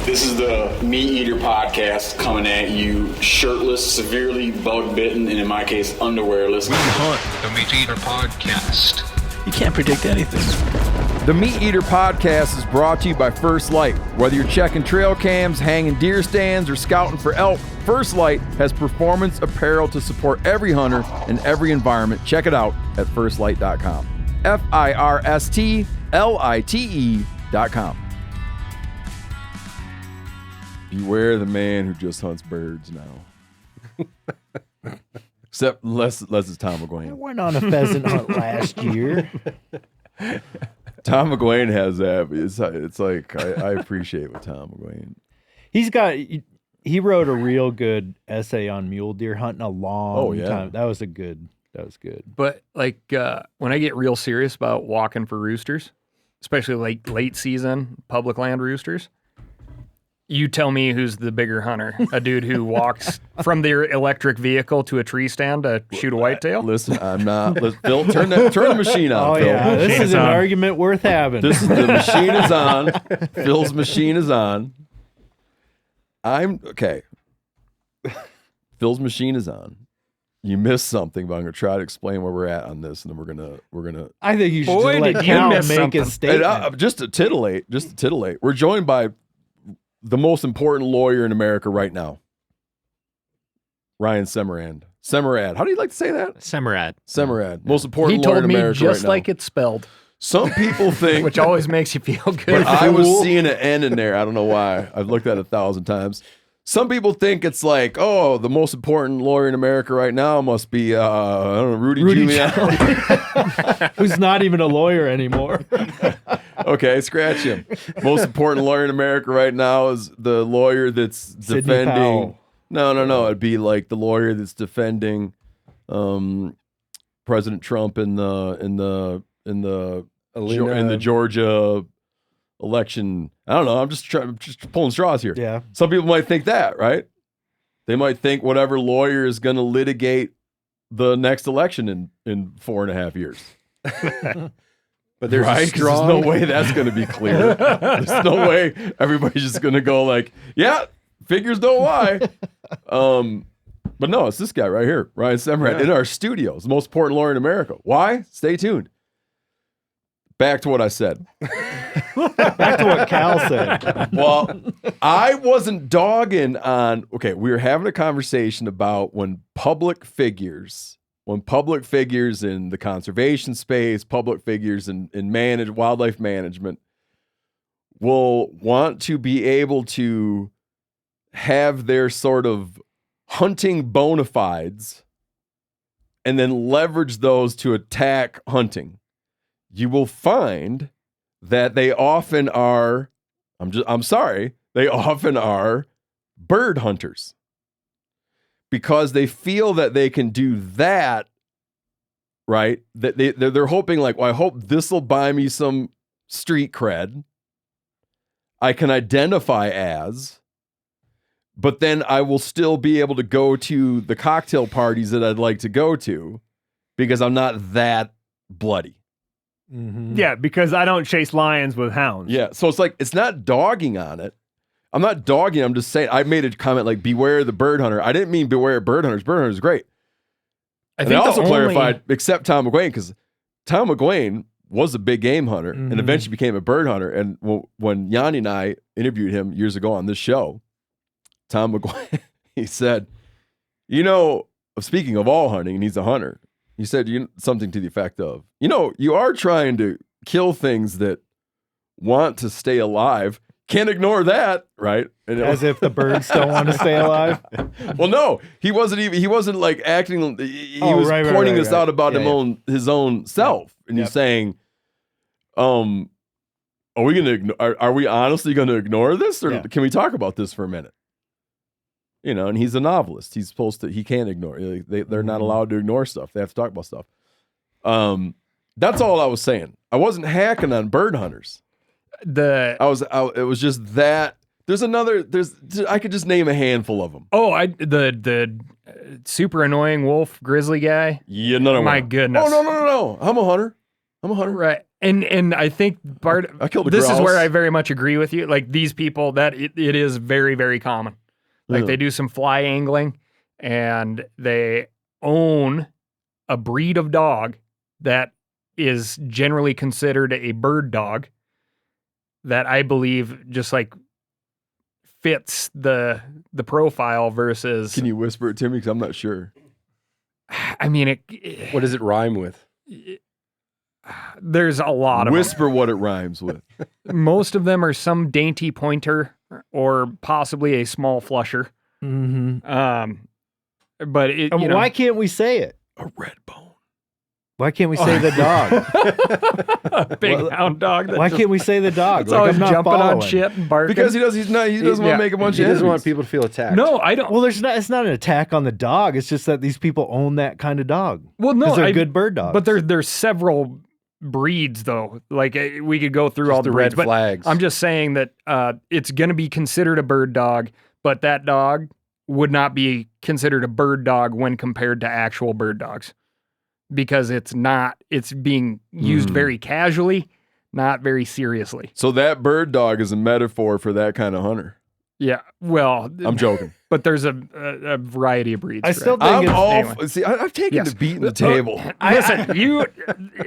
This is the MeatEater podcast coming at you shirtless, severely bug-bitten, and in my case, underwearless. We hunt the MeatEater podcast. You can't predict anything. The MeatEater podcast is brought to you by First Light. Whether you're checking trail cams, hanging deer stands, or scouting for elk, First Light has performance apparel to support every hunter in every environment. Check it out at firstlight.com. FIRSTLITE.com. Beware the man who just hunts birds now. Except unless it's Tom McGuane. I went on a pheasant hunt last year. Tom McGuane has that. It's like I appreciate what Tom McGuane. He wrote a real good essay on mule deer hunting a long time. That was good. But like when I get real serious about walking for roosters, especially late season public land roosters, you tell me who's the bigger hunter. A dude who walks from their electric vehicle to a tree stand to shoot a whitetail? Listen, I'm not. Phil, turn the machine on. Oh, Phil. yeah. This is an argument worth having. The machine is on. Phil's machine is on. Okay. Phil's machine is on. You missed something, but I'm going to try to explain where we're at on this, and then we're gonna. I think you should just let Cal make a statement. Just to titillate. We're joined by the most important lawyer in America right now, Ryan Semerad. How do you like to say that? Semerad. Most important lawyer in America right now. He told me just like it's spelled. Some people think... Which always makes you feel good. But I was seeing an N in there. I don't know why. I've looked at it 1,000 times. Some people think it's like, the most important lawyer in America right now must be, Rudy Giuliani. Who's not even a lawyer anymore. Okay, scratch him. Most important lawyer in America right now is the lawyer that's Sidney defending. Powell. No. It'd be like the lawyer that's defending President Trump in the Georgia election. I don't know. I'm just pulling straws here. Yeah. Some people might think that, right? They might think whatever lawyer is going to litigate the next election in 4.5 years. But there's no way that's going to be clear. There's no way everybody's just going to go like, yeah, figures don't lie. But no, it's this guy right here, Ryan Semerad, in our studios, the most important lawyer in America. Why? Stay tuned. Back to what I said. Back to what Cal said. Well, I wasn't dogging on, we were having a conversation about when public figures in the conservation space, public figures in wildlife management will want to be able to have their sort of hunting bona fides and then leverage those to attack hunting. You will find that they often are, they often are bird hunters. Because they feel that they can do that, right? That they're hoping like, well, I hope this will buy me some street cred. I can identify as, but then I will still be able to go to the cocktail parties that I'd like to go to because I'm not that bloody. Mm-hmm. Yeah, because I don't chase lions with hounds. Yeah, so it's like, it's not dogging on it. I'm not dogging. I'm just saying. I made a comment like "beware the bird hunter." I didn't mean beware bird hunters. Bird hunters is great. I also clarified, except Tom McGuane, because Tom McGuane was a big game hunter and eventually became a bird hunter. And when Janis and I interviewed him years ago on this show, Tom McGuane, he said, speaking of all hunting, and he's a hunter, he said something to the effect of, you are trying to kill things that want to stay alive. Can't ignore that, right? And as if the birds don't want to stay alive. Well, no, he wasn't like acting. He was pointing this out about his own self, and he's saying, are we honestly going to ignore this, or can we talk about this for a minute? And he's a novelist. He can't ignore. They're not allowed to ignore stuff. They have to talk about stuff. That's all I was saying. I wasn't hacking on bird hunters. It was just that There's I could just name a handful of them. Oh, the super annoying wolf grizzly guy. Yeah, no. My goodness. Oh, no. I'm a hunter. Right. And I think I killed a this is grouse. where I very much agree with you. Like these people, that it is very, very common. Like they do some fly angling and they own a breed of dog that is generally considered a bird dog that I believe just like fits the profile versus. Can you whisper it to me? Because I'm not sure. I mean, What does it rhyme with? there's a lot of Whisper what it rhymes with. them. Most of them are some dainty pointer or possibly a small flusher. Mm-hmm. But it, you know, Why can't we say it? A red bone. Why can't we say the dog? big hound dog. Why can't we say the dog? It's always I'm not jumping on following. shit and barking. Because he doesn't want to make a bunch He of doesn't want enemies. people to feel attacked. No, I don't. Well, it's not an attack on the dog. It's just that these people own that kind of dog. Well, no, because they're good bird dogs. But there's several breeds though. Like we could go through Just all the the breeds, red but flags. I'm just saying that it's going to be considered a bird dog, but that dog would not be considered a bird dog when compared to actual bird dogs. Because it's not, it's being used very casually, not very seriously. So that bird dog is a metaphor for that kind of hunter. Yeah, well, I'm joking. but there's a variety of breeds. I still think I'm it's all. anyway. See, I've taken Yes. to beating the table. Listen, you,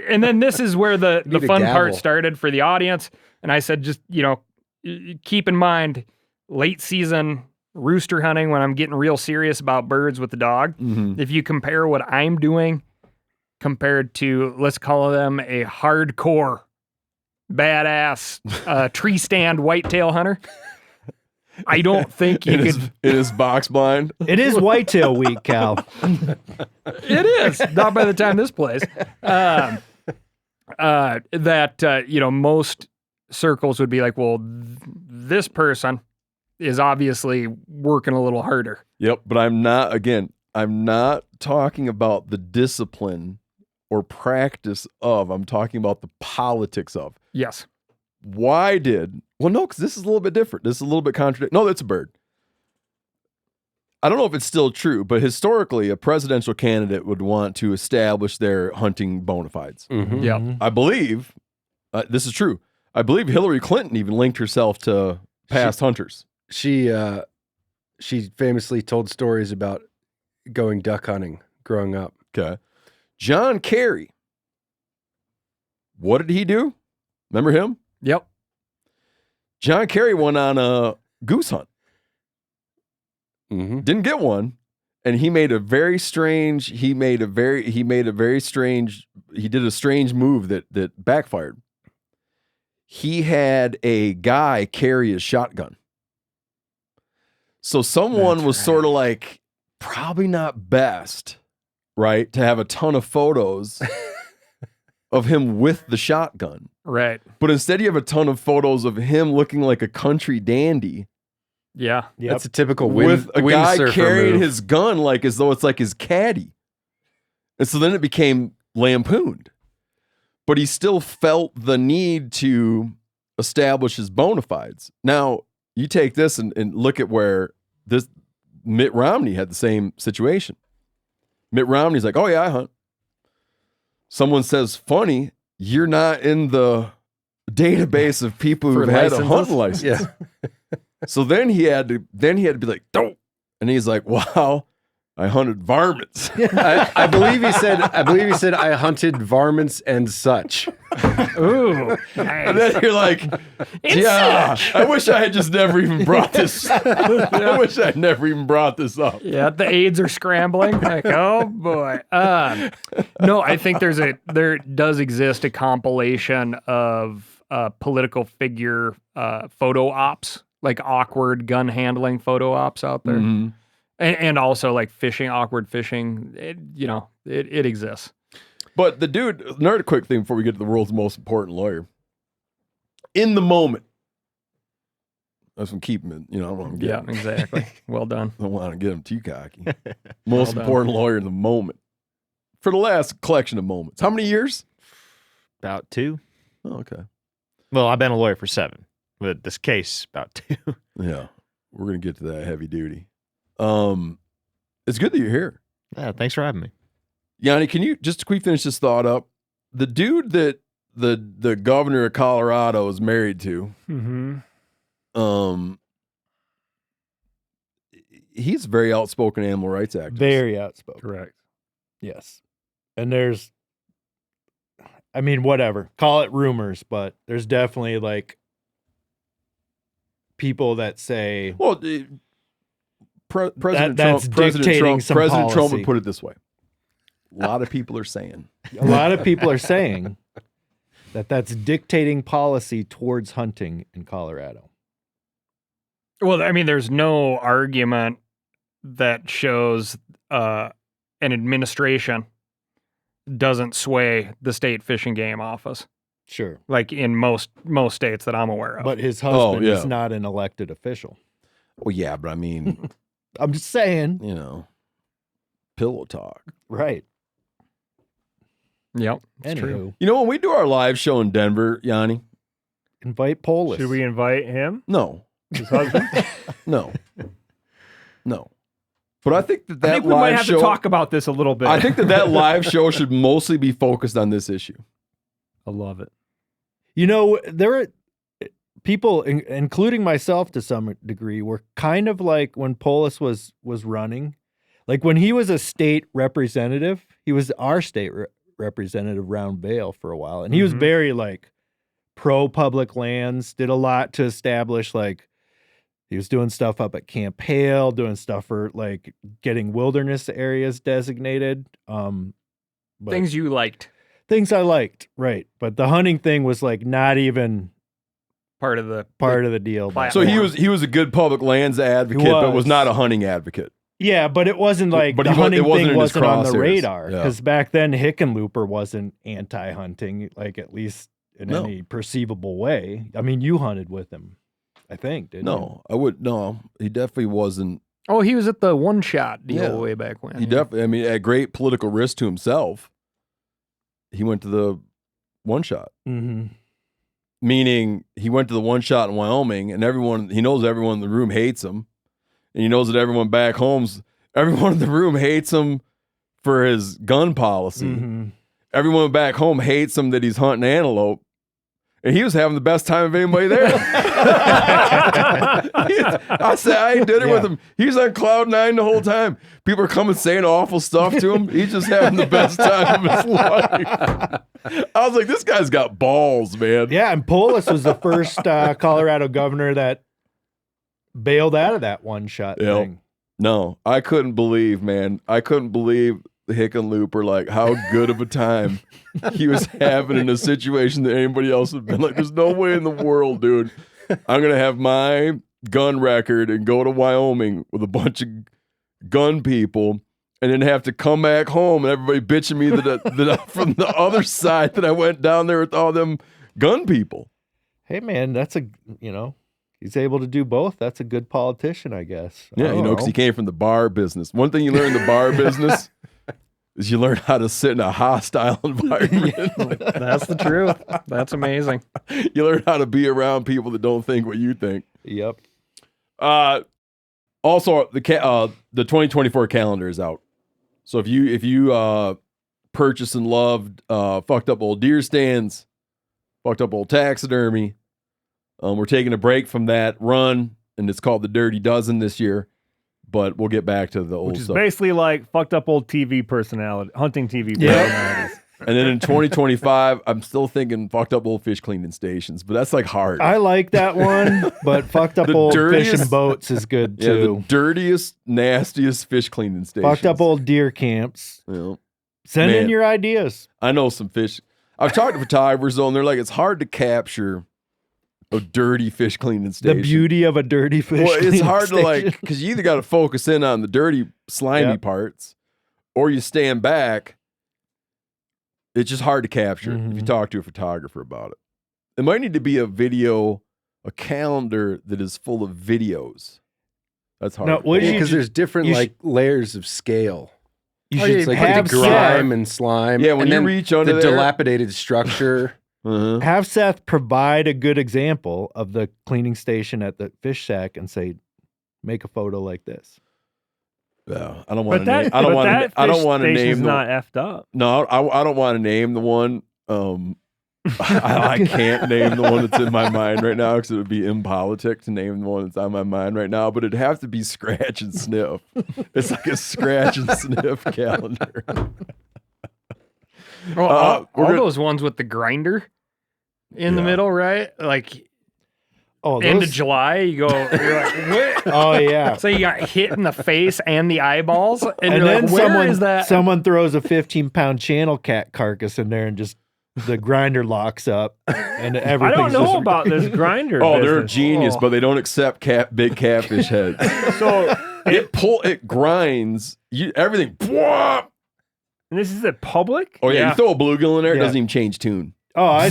and then this is where the Need a fun part gavel. started for the audience. And I said, just, keep in mind, late season rooster hunting when I'm getting real serious about birds with the dog. Mhm. If you compare what I'm doing compared to, let's call them a hardcore, badass tree stand whitetail hunter, I don't think you could. It is box blind. It is whitetail week, Cal. It is not by the time this plays. Most circles would be like, well, this person is obviously working a little harder. Yep, but I'm not talking about the discipline or practice of. I'm talking about the politics of. Yes. Well, no, because this is a little bit different. This is a little bit contradictory. No, that's a bird. I don't know if it's still true, but historically, a presidential candidate would want to establish their hunting bona fides. Mhm. Yep. I believe this is true. I believe Hillary Clinton even linked herself to past hunters. She famously told stories about going duck hunting growing up. Okay. John Kerry. What did he do? Remember him? Yep. John Kerry went on a goose hunt. Mm-hmm. Didn't get one. And he did a strange move that backfired. He had a guy carry his shotgun. So someone was sort of like, probably not best, right, to have a ton of photos of him with the shotgun. Right. But instead you have a ton of photos of him looking like a country dandy Yeah. Yep. That's a typical with a guy windsurfer carrying move. his gun like as though it's like his caddy. And so then it became lampooned. But he still felt the need to establish his bona fides. Now, you take this and look at where this Mitt Romney had the same situation. Mitt Romney's like, oh yeah, I hunt. Someone says, funny, you're not in the database of people who've had a hunting license. Yeah. So then he had to be like, don't. And he's like, wow, I hunted varmints. I believe he said I hunted varmints and such. Ooh. And then you're like, yeah, I wish I had just never even brought this. I wish I had never even brought this up. Yeah, the aides are scrambling. Like, oh boy. No, I think there does exist a compilation of political figure photo ops, like awkward gun handling photo ops out there, and also like awkward fishing. It exists. But the dude, another quick thing before we get to the world's most important lawyer. In the moment, that's from keeping it. I don't want to get Yeah, exactly. Well done. I don't want to get him too cocky. Most done. important lawyer in the moment. For the last collection of moments. How many years? About 2. Oh, okay. Well, I've been a lawyer for 7. with this case about 2. Yeah, we're gonna get to that heavy duty. It's good that you're here. Yeah, thanks for having me. Yanni, can you just quick finish this thought up? The dude that the governor of Colorado is married to, he's a very outspoken animal rights activist. Very outspoken. Correct. Yes. And there's, I mean, whatever. Call it rumors, but there's definitely like people that say, well, President that's Trump policy. would put it this way. A lot of people are saying. A lot of people are saying that that's dictating policy towards hunting in Colorado. Well, I mean, there's no argument that shows an administration doesn't sway the state fish and game office. Sure. Like in most states that I'm aware of. But his husband yeah. is not an elected official. Well, yeah, but I mean, I'm just saying. you know, pillow talk. Right. Yep. It's Anywho, true. You know, when we do our live show in Denver, Yanni? invite Putelis. Should we invite him? No. His husband? No. But I think that I think we live might have show, to talk about this a little bit. I think that live show should mostly be focused on this issue. I love it. You know, there are people, including myself to some degree, were kind of like when Putelis was running. Like when he was a state representative, he was our state representative Round Vale for a while. And he was very like pro public lands, did a lot to establish like, he was doing stuff up at Camp Hale, doing stuff for like getting wilderness areas designated. Things you liked. Things I liked, right. But the hunting thing was like not even Part of the deal. So he was a good public lands advocate, but was not a hunting advocate. Yeah, but it wasn't like But the hunting thing in his wasn't on the crosshairs. radar. Yeah. Because back then Hickenlooper wasn't anti-hunting, like at least in any perceivable way. I mean, you hunted with him, I think, didn't you? No, I would no. He definitely wasn't. Oh, he was at the one shot deal Yeah. way back when. He definitely. I mean, at great political risk to himself, he went to the one shot. Mm-hmm. Meaning, he went to the one shot in Wyoming, and he knows everyone in the room hates him, and he knows that everyone back everyone in the room hates him for his gun policy. Mm-hmm. Everyone back home hates him that he's hunting antelope. And he was having the best time of anybody there. I ate dinner with him. He's on cloud 9 the whole time. People are coming saying awful stuff to him. He's just having the best time of his life. I was like, this guy's got balls, man. Yeah, and Putelis was the first Colorado governor that bailed out of that one-shot thing. No, I couldn't believe, man. I couldn't believe Hickenlooper, like how good of a time he was having in a situation that anybody else would have been like, there's no way in the world, dude. I'm going to have my gun record and go to Wyoming with a bunch of gun people and then have to come back home and everybody bitching me that from the other side that I went down there with all them gun people. Hey, man, he's able to do both. That's a good politician, I guess. Yeah, because he came from the bar business. One thing you learn in the bar business is you learn how to sit in a hostile environment. That's the truth. That's amazing. You learn how to be around people that don't think what you think. Yep. Also, the 2024 calendar is out. So if you purchase and loved fucked up old deer stands, fucked up old taxidermy, we're taking a break from that run, and it's called the Dirty Dozen this year. But we'll get back to the old Which is stuff. basically like fucked up old TV personality, hunting TV personalities. And then in 2025, I'm still thinking fucked up old fish cleaning stations, but that's like hard. I like that one, but fucked up old fish and boats is good Yeah, too. the dirtiest, nastiest fish cleaning stations. Fucked up old deer camps. Yeah. Send in Man. your ideas. I know some fish. I've talked to photographers though, and they're like, it's hard to capture a dirty fish cleaning station. The beauty of a dirty fish. Well, it's cleaning hard to station. because you either got to focus in on the dirty, slimy parts, or you stand back. It's just hard to capture if you talk to a photographer about it. It might need to be a calendar that is full of videos. That's hard. Now, what did Because there's different layers of scale. You It's like the grime and slime. Yeah, when and you then reach under the there- dilapidated structure. have Seth provide a good example of the cleaning station at the fish shack and say, make a photo like this. Yeah, I don't want But to. that, I don't want that to. I don't fish want to station's name. not effed up. No, I don't want to name the one. I can't name the one that's in my mind right now because it would be impolitic to name the one that's on my mind right now. But it'd have to be scratch and sniff. It's like a scratch and sniff calendar. Well, all gonna- those ones with the grinder in the Yeah. middle, right? Like Oh, end of July, you're like, what? Oh yeah. So you got hit in the face and the eyeballs, and And you're then like, where is that? someone throws a 15-pound channel cat carcass in there and just the grinder locks up and I everything's don't know just, about this grinder. Oh, they're business. genius, but they don't accept big catfish heads. So, It grinds. Everything. Bwah! and this is at public? Oh yeah, Yeah. you throw a bluegill in there, it Yeah. doesn't even change tune. Oh, I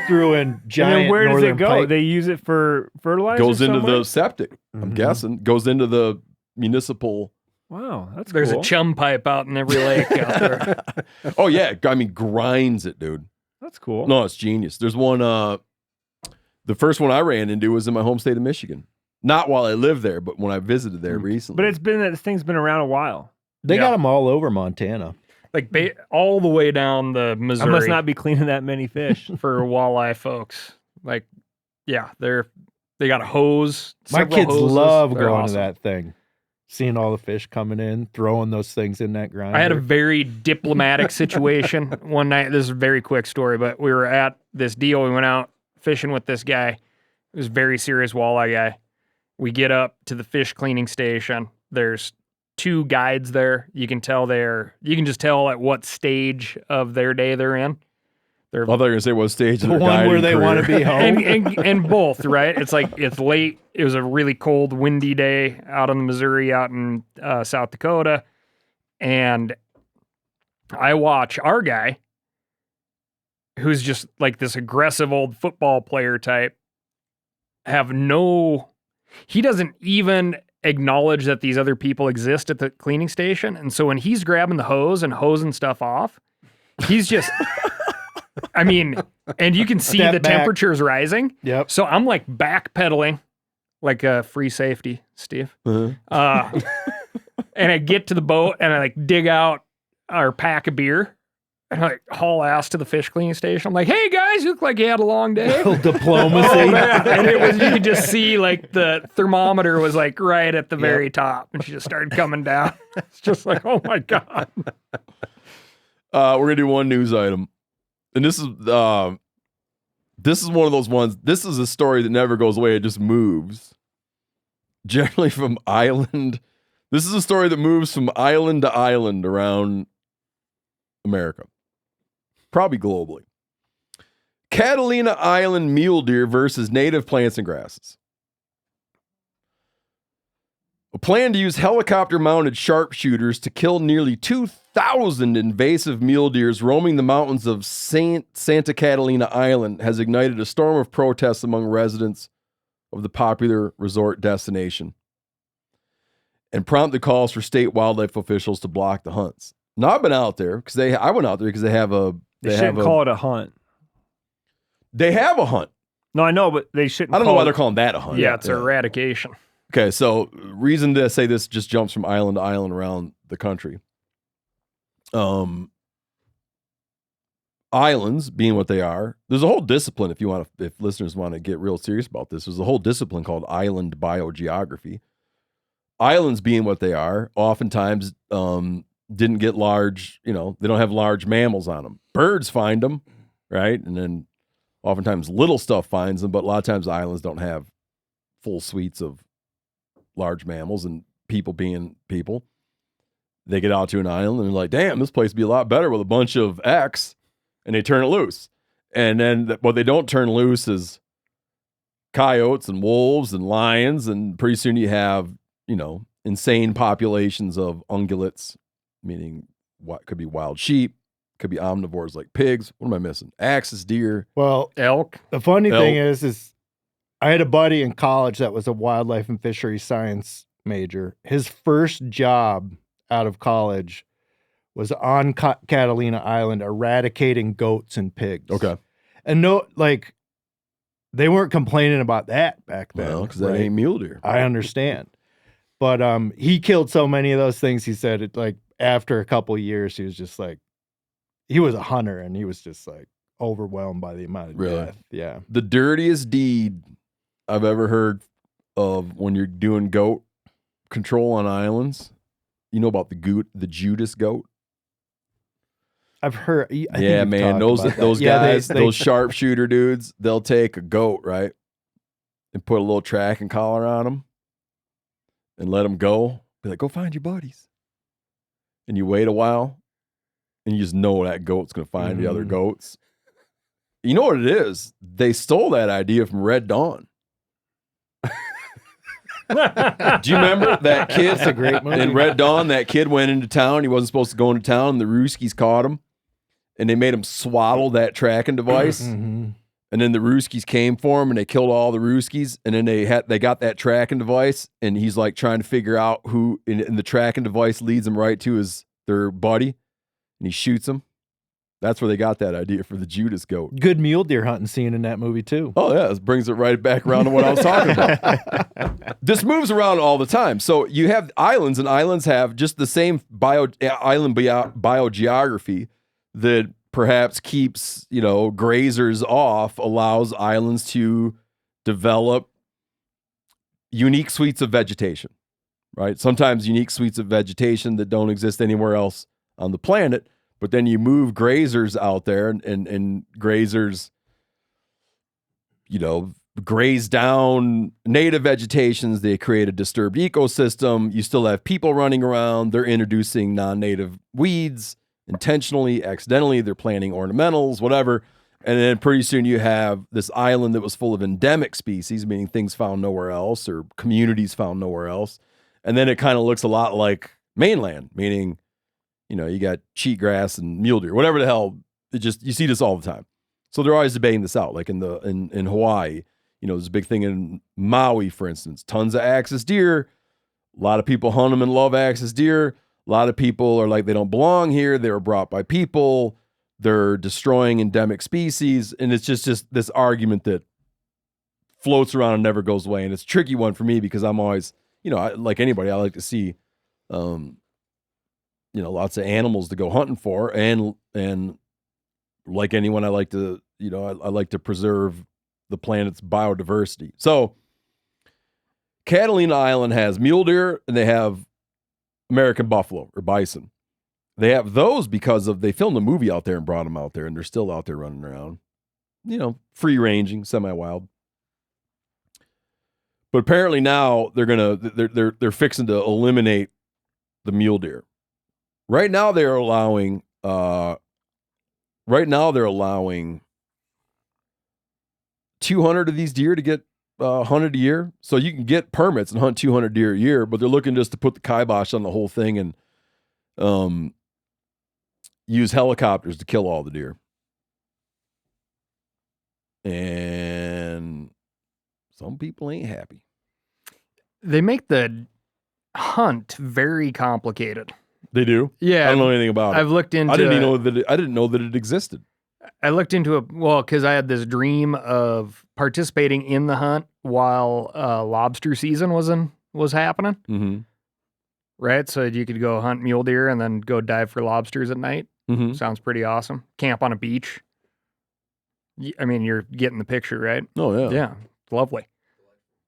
threw in And giant then where does northern it go? pike. They use it for fertilizer? Goes into somewhere? the septic. I'm Mhm. guessing goes into the municipal. Wow, that's There's cool. a chum pipe out in every lake out there. Oh yeah, I mean grinds it, dude. That's cool. No, it's genius. There's one. The first one I ran into was in my home state of Michigan. Not while I lived there, but when I visited there recently. But this thing's been around a while. They Yeah. got them all over Montana. Like all the way down the Missouri. I must not be cleaning that many fish. for walleye folks. Like, yeah, they got a hose. My several kids hoses. love They're going awesome. to that thing, seeing all the fish coming in, throwing those things in that grinder. I had a very diplomatic situation one night. This is a very quick story, but we were at this deal. We went out fishing with this guy. It was a very serious walleye guy. We get up to the fish cleaning station. There's 2 guides there. You can just tell at what stage of their day they're in. I thought you were gonna say what stage of the their one where guiding they want to career. be home. and both, right? It's like it's late. It was a really cold, windy day out in the Missouri, out in South Dakota, and I watch our guy, who's just like this aggressive old football player type, he doesn't even acknowledge that these other people exist at the cleaning station, and so when he's grabbing the hose and hosing stuff off, he's just. I mean, and you can see Step the back. temperature's rising. Yep. So I'm like backpedaling, like a free safety, Steve. Uh-huh. And I get to the boat and I like dig out our pack of beer and I like haul ass to the fish cleaning station. I'm like, hey guys, you look like you had a long day. Little diplomacy. Oh, man. And it was, you could just see like the thermometer was like right at the very top and she just started coming down. It's just like, oh my God. We're gonna do one news item, and this is one of those ones. This is a story that never goes away; it just moves. Generally from island. This is a story that moves from island to island around America, probably globally. Catalina Island mule deer versus native plants and grasses. A plan to use helicopter-mounted sharpshooters to kill nearly 2,000 invasive mule deers roaming the mountains of Santa Catalina Island has ignited a storm of protests among residents of the popular resort destination and prompted calls for state wildlife officials to block the hunts. Now, I've been out there because I went out there because they have a They shouldn't call it a hunt. They have a hunt. No, I know, but they shouldn't. I don't know call why it- they're calling that a hunt. Yeah, it's eradication. Okay, so reason to say this just jumps from island to island around the country. Islands being what they are, there's a whole discipline if listeners want to get real serious about this, there's a whole discipline called island biogeography. Islands being what they are, oftentimes didn't get large, they don't have large mammals on them. Birds find them, right? And then oftentimes little stuff finds them, but a lot of times islands don't have full suites of large mammals, and people being people, they get out to an island and they're like, damn, this place would be a lot better with a bunch of X, and they turn it loose. And then what they don't turn loose is coyotes and wolves and lions, and pretty soon you have, insane populations of ungulates, meaning what could be wild sheep, could be omnivores like pigs. What am I missing? Axis deer. Well, Elk. the funny thing is I had a buddy in college that was a wildlife and fishery science major. His first job out of college was on Catalina Island eradicating goats and pigs. Okay. And no, like, they weren't complaining about that back then. Well, because that right? ain't mule deer. I understand. But he killed so many of those things. He said it, like, after a couple years, he was just like, he was a hunter and he was just like overwhelmed by the amount of death. Yeah. The dirtiest deed I've ever heard of when you're doing goat control on islands. You know about the Judas goat? I've heard. I think Yeah, you've man. talked about Those that. Yeah, guys, those sharpshooter dudes, they'll take a goat, right, and put a little tracking collar on them and let them go. Be like, go find your buddies. And you wait a while, and you just know that goat's going to find the other goats. You know what it is? They stole that idea from Red Dawn. Do you remember that kid? That's a great movie. In Red Dawn, that kid went into town. He wasn't supposed to go into town, and the Ruskies caught him. And they made him swaddle that tracking device. And then the Ruskies came for him, and they killed all the Ruskies. And then they got that tracking device, and he's like trying to figure out who, and the tracking device leads him right to their buddy, and he shoots him. That's where they got that idea for the Judas goat. Good mule deer hunting scene in that movie too. Oh yeah, this brings it right back around to what I was talking about. This moves around all the time. So you have islands, and islands have just the same biogeography that perhaps keeps, grazers off, allows islands to develop unique suites of vegetation, right? Sometimes unique suites of vegetation that don't exist anywhere else on the planet. But then you move grazers out there, and grazers, graze down native vegetations. They create a disturbed ecosystem. You still have people running around. They're introducing non-native weeds intentionally, accidentally. They're planting ornamentals, whatever. And then pretty soon you have this island that was full of endemic species, meaning things found nowhere else or communities found nowhere else. And then it kind of looks a lot like mainland, meaning you got cheatgrass and mule deer, whatever the hell. You see this all the time. So they're always debating this out. Like in Hawaii, there's a big thing in Maui, for instance, tons of axis deer. A lot of people hunt them and love axis deer. A lot of people are like, they don't belong here. They were brought by people. They're destroying endemic species. And it's just this argument that floats around and never goes away. And it's a tricky one for me because I'm always, like anybody, I like to see, lots of animals to go hunting for, and like anyone, I like to, I like to preserve the planet's biodiversity. So Catalina Island has mule deer, and they have American buffalo or bison. They have those because they filmed a movie out there and brought them out there, and they're still out there running around, free ranging, semi-wild. But apparently now they're fixing to eliminate the mule deer. Right now they're allowing 200 of these deer to get hunted a year. So you can get permits and hunt 200 deer a year, but they're looking just to put the kibosh on the whole thing and use helicopters to kill all the deer. And some people ain't happy. They make the hunt very complicated. They do? Yeah. I don't know anything about it. I've looked into I didn't know that it existed. I looked into it, because I had this dream of participating in the hunt while lobster season was happening. Mm-hmm. Right? So you could go hunt mule deer and then go dive for lobsters at night. Mm-hmm. Sounds pretty awesome. Camp on a beach. I mean, you're getting the picture, right? Oh, yeah. Yeah. It's lovely.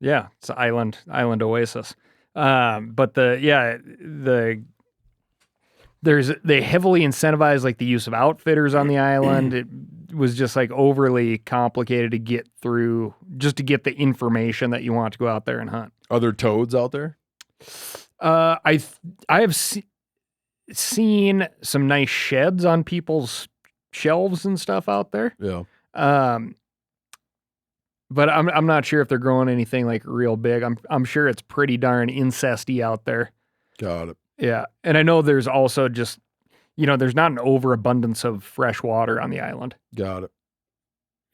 Yeah. It's an island oasis. But they heavily incentivize like the use of outfitters on the island. It was just like overly complicated to get through, just to get the information that you want to go out there and hunt. Are there toads out there? I have seen some nice sheds on people's shelves and stuff out there. Yeah. But I'm not sure if they're growing anything like real big. I'm sure it's pretty darn incesty out there. Got it. Yeah. And I know there's also just, there's not an overabundance of fresh water on the island. Got it.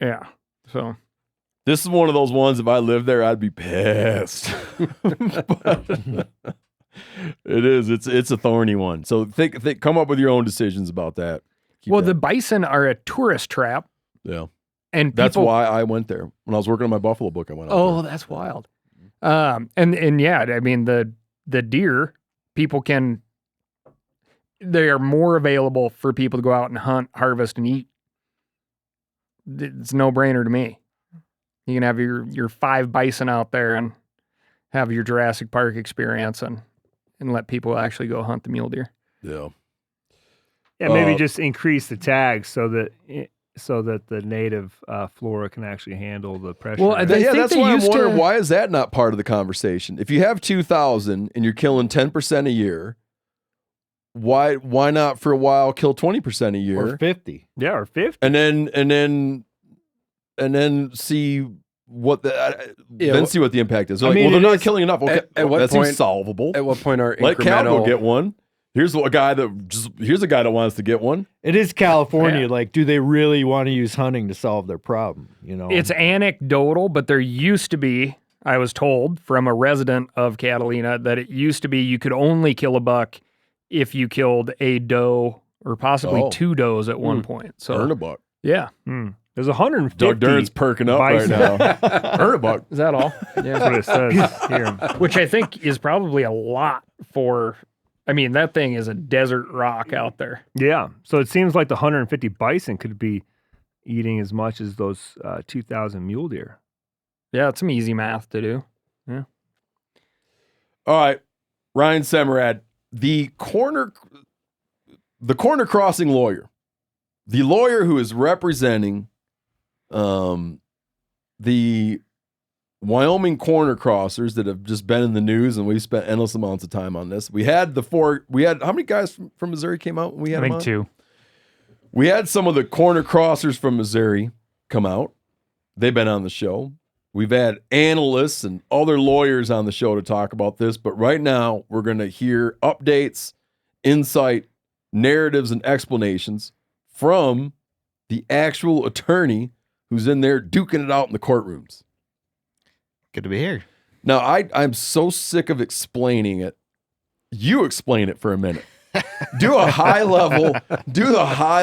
Yeah. So this is one of those ones, if I lived there, I'd be pissed. But it is. It's a thorny one. So come up with your own decisions about that. the bison are a tourist trap. Yeah. And That's people, why I went there. When I was working on my buffalo book, I went out oh, that's wild. And yeah, I mean the deer, they are more available for people to go out and hunt, harvest, and eat. It's no brainer to me. You can have your 5 bison out there and have your Jurassic Park experience and let people actually go hunt the mule deer. there. Yeah, maybe just increase the tags so that the native flora can actually handle the pressure. Well, right? think That's they why I'm used wondering, to- why is that not part of the conversation? If you have 2,000 and you're killing 10% a year, why not for a while kill 20% a year? Or 50. Yeah, or 50. and then see what see what the impact is. They're I like, mean, well, they're it not is- killing enough. Okay, at what that seems point- solvable. At what point are Let Cal go incremental? get one. Here's a guy that wants to get one. It is California. Yeah. Like, do they really want to use hunting to solve their problem? You know, It's anecdotal, but there used to be, I was told from a resident of Catalina, that it used to be you could only kill a buck if you killed a doe or possibly 2 does at one point. So Earn a buck. yeah. There's 150. Doug Dern's perking up right bison. now. Earn a buck. Is that all? That's Yeah. what it says here. Which I think is probably a lot for, I mean, that thing is a desert rock out there. Yeah. So it seems like the 150 bison could be eating as much as those 2,000 mule deer. Yeah, it's some easy math to do. All right, Ryan Semerad, the corner crossing lawyer, the lawyer who is representing the Wyoming corner crossers that have just been in the news, and we've spent endless amounts of time on this. We had how many guys from Missouri came out when we had I them think on? 2. We had some of the corner crossers from Missouri come out. They've been on the show. We've had analysts and other lawyers on the show to talk about this, but right now we're going to hear updates, insight, narratives, and explanations from the actual attorney who's in there duking it out in the courtrooms. Good to be here. Now, I'm so sick of explaining it. You explain it for a minute. Do the high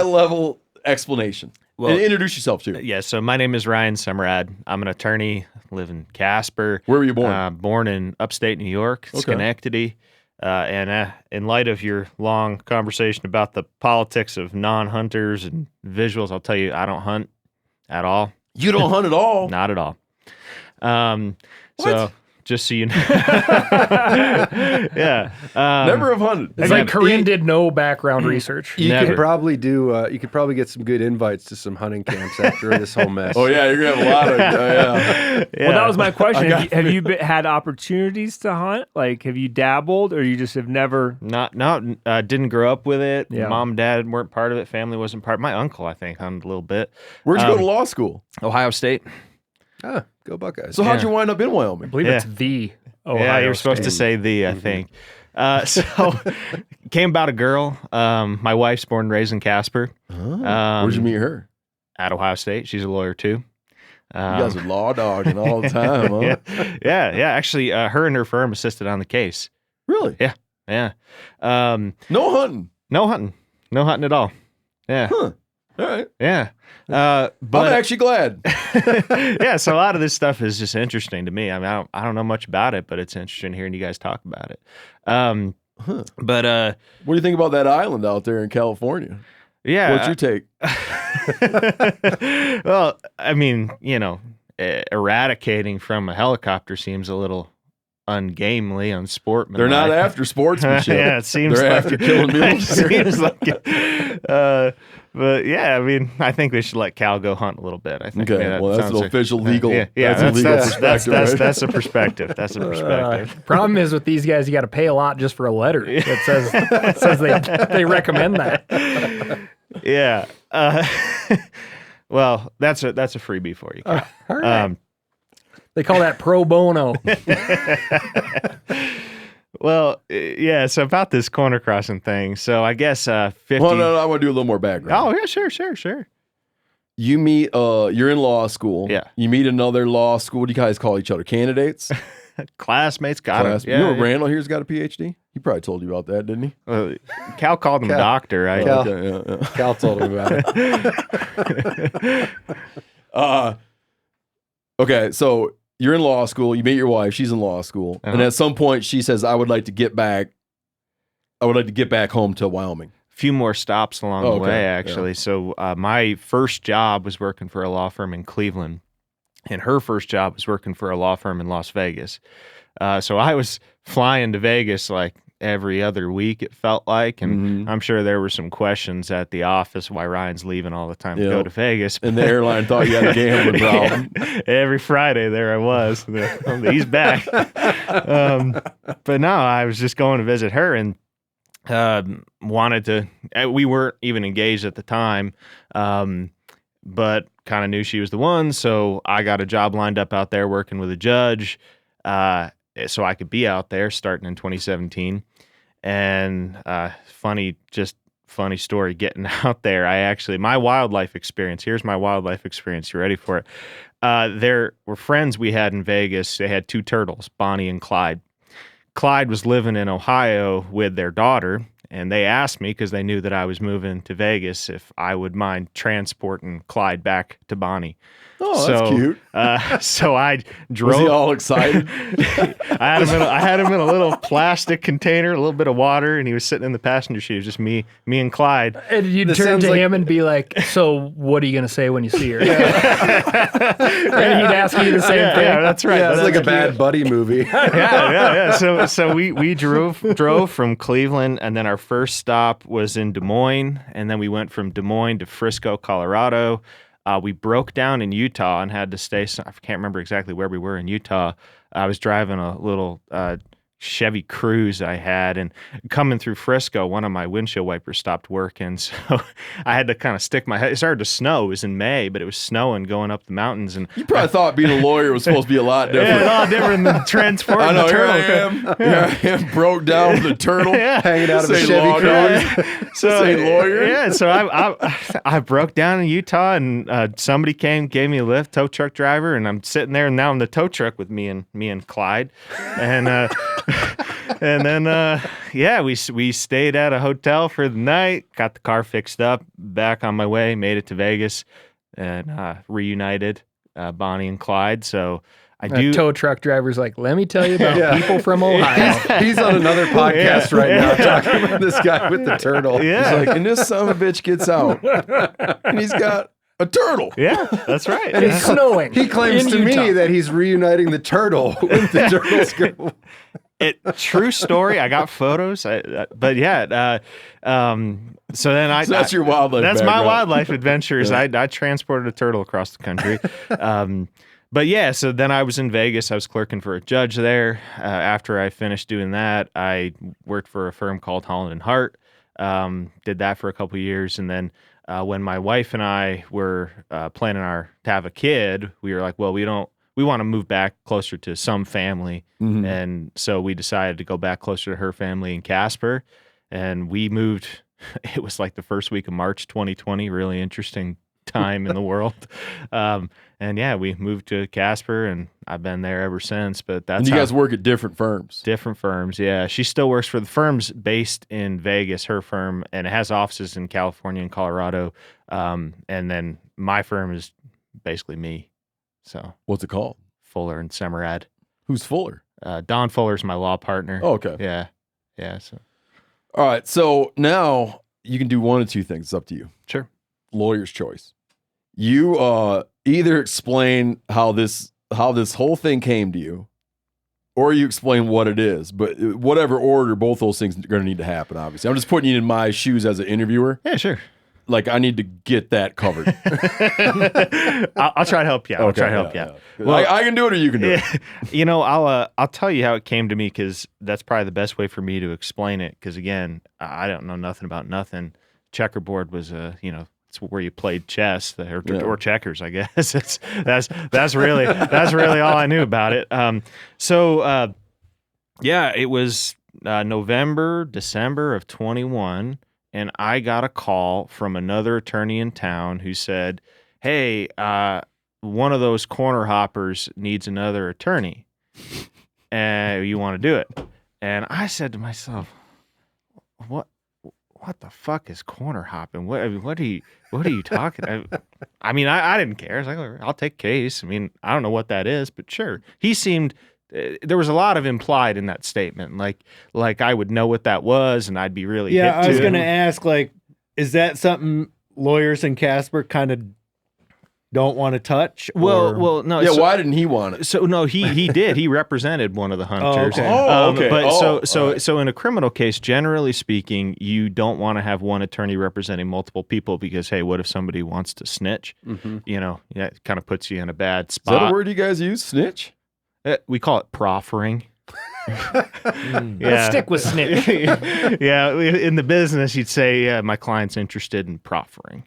level explanation. Well, And introduce yourself too. Yeah, so my name is Ryan Semerad. I'm an attorney, live in Casper. Where were you born? Born in upstate New York, Okay. Schenectady. And in light of your long conversation about the politics of non-hunters and visuals, I'll tell you, I don't hunt at all. You don't hunt at all. Not at all. So just so you know. Yeah. Never have hunted. It's like Corinne did no background research. You Never. could probably get some good invites to some hunting camps after this whole mess. Oh yeah, you're gonna have a lot of yeah. Well, that was my question. I Have you had opportunities to hunt? Like, have you dabbled, or you just have never? Didn't grow up with it. Yeah. Mom and dad weren't part of it. Family wasn't part. My uncle, I think, hunted a little bit. Where'd you go to law school? Ohio State. Ah, go Buckeyes. So how'd you wind up in Wyoming? I believe it's the Ohio Yeah, you're supposed to State. say the, I think. So came about a girl. My wife's born and raised in Casper. Where'd you meet her? At Ohio State. She's a lawyer too. You guys are law dogging all the time, huh? Yeah. Actually, her and her firm assisted on the case. Really? Yeah. No hunting. No hunting at all. Yeah. Huh. All right. Yeah. I'm But actually glad. yeah, so a lot of this stuff is just interesting to me. I mean, I don't know much about it, but it's interesting hearing you guys talk about it. But What do you think about that island out there in California? yeah. What's your take? Well, I mean, eradicating from a helicopter seems a little ungamely, unsportsmanlike. They're not after sportsmanship. Yeah, it seems They're like after killing mules. It seems like it. But yeah, I mean, I think they should let Cal go hunt a little bit. I think. Okay, that well, that's sounds an like- official legal. Yeah, that's a legal perspective. Right? That's a perspective. That's a perspective. Problem is with these guys, you got to pay a lot just for a letter that says they recommend that. Yeah. Well, that's a freebie for you. Cal. All right. They call that pro bono. Well, yeah. So about this corner crossing thing. So I guess 50. Well, no, I want to do a little more background. Oh yeah, sure. You meet, you're in law school. Yeah. You meet another law school. What do you guys call each other? Candidates? Classmates got Class- him. you know Yeah, Randall here's got a PhD? He probably told you about that, didn't he? Cal called him Cal. doctor. Right? Cal. Okay, yeah. Cal told him about it. Okay, so you're in law school. You meet your wife. She's in law school, and at some point, she says, "I would like to get back. I would like to get back home to Wyoming." Few more stops along the way, actually. Yeah. So my first job was working for a law firm in Cleveland, and her first job was working for a law firm in Las Vegas. So I was flying to Vegas like every other week, it felt like, and I'm sure there were some questions at the office why Ryan's leaving all the time to go to Vegas. And the airline thought you had a gambling problem. Every Friday there I was. He's back. But no, I was just going to visit her and wanted to. We weren't even engaged at the time, but kind of knew she was the one. So I got a job lined up out there working with a judge, so I could be out there starting in 2017. And funny story getting out there. My wildlife experience. Here's my wildlife experience. You ready for it? There were friends we had in Vegas. They had 2 turtles, Bonnie and Clyde. Clyde was living in Ohio with their daughter, and they asked me, because they knew that I was moving to Vegas, if I would mind transporting Clyde back to Bonnie. Oh, that's cute. So I drove. Was he all excited? I had him in a little plastic container, a little bit of water, and he was sitting in the passenger seat. It was just me and Clyde. And you'd turn to him and be like, "So, what are you going to say when you see her?" And he'd ask you the same thing. Yeah, that's right. Yeah, That's like a bad buddy movie. yeah. So we drove from Cleveland, and then our first stop was in Des Moines, and then we went from Des Moines to Frisco, Colorado. We broke down in Utah and had to stay. I can't remember exactly where we were in Utah. I was driving a little Chevy Cruze I had, and coming through Frisco, one of my windshield wipers stopped working, so I had to kind of stick my head. It started to snow. It was in May, but it was snowing going up the mountains. And You probably thought being a lawyer was supposed to be a lot different. Yeah, a lot different than transporting I know, the turtle. Here I am, broke down with a turtle, hanging out of a Say Chevy law Cruze. guy. Say lawyer. Yeah, so I broke down in Utah, and somebody gave me a lift, tow truck driver, and I'm sitting there, and now I'm the tow truck with me and Clyde, and and then we stayed at a hotel for the night, got the car fixed up, back on my way, made it to Vegas, and reunited Bonnie and Clyde. So I do. Tow truck driver's like, let me tell you about people from Ohio. He's on another podcast right now talking about this guy with the turtle. Yeah. He's like, and this son of a bitch gets out, and he's got a turtle. Yeah, that's right. And it's snowing. He claims in to Utah. me that he's reuniting the turtle with the turtle's go. True story. I got photos, but yeah. So then So that's your wildlife. That's background. my wildlife adventures. I transported a turtle across the country. But yeah, so then I was in Vegas. I was clerking for a judge there. After I finished doing that, I worked for a firm called Holland and Hart. Did that for a couple of years, and then when my wife and I were planning to have a kid, we were like, well, we want to move back closer to some family. Mhm. And so we decided to go back closer to her family in Casper. And we moved, it was like the first week of March 2020, really interesting time in the world. And yeah, we moved to Casper, and I've been there ever since. But that's And you guys work at different firms. different firms. Yeah. She still works for the firm's based in Vegas, her firm, and it has offices in California and Colorado. And then my firm is basically me. So What's it called? Fuller and Semerad. Who's Fuller? Don Fuller's my law partner. Oh, okay. Yeah. Yeah. So All right. So now you can do one of two things. It's up to you. Sure. Lawyer's choice. You either explain how this whole thing came to you, or you explain what it is. But whatever order, both those things are going to need to happen. Obviously, I'm just putting you in my shoes as an interviewer. yeah, sure. Like I need to get that covered. I'll try to help you out. I'll try to help you out. Well, I can do it, or you can do it. You know, I'll tell you how it came to me, because that's probably the best way for me to explain it. Because again, I don't know nothing about nothing. Checkerboard was it's where you played chess or checkers, I guess. That's really all I knew about it. It was November, December of 21. And I got a call from another attorney in town who said, hey, one of those corner hoppers needs another attorney. And you want to do it? And I said to myself, what the fuck is corner hopping? What are you talking? I mean, I didn't care. I was like, I'll take case. I mean, I don't know what that is, but sure. He seemed there was a lot of implied in that statement, like I would know what that was, and I'd be really Yeah, hip I was to going to it. ask, like, is that something lawyers in Casper kind of don't want to touch? or- Well, no. Yeah, so, why didn't he want it? So no, he did. He represented one of the hunters. okay. Oh, okay. But Oh, so all right. so in a criminal case, generally speaking, you don't want to have one attorney representing multiple people because hey, what if somebody wants to snitch? You know, yeah, it kind of puts you in a bad Is spot. that a word you guys use? Snitch? We call it proffering. Let's stick with snitch. Yeah, in the business, you'd say my client's interested in proffering.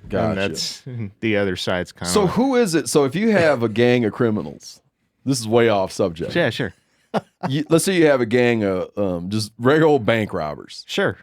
Gotcha. And that's the other side's kind So of. who is it? So if you have a gang of criminals, this is way off subject. Yeah, sure. Let's say you have a gang of just regular old bank robbers. Sure.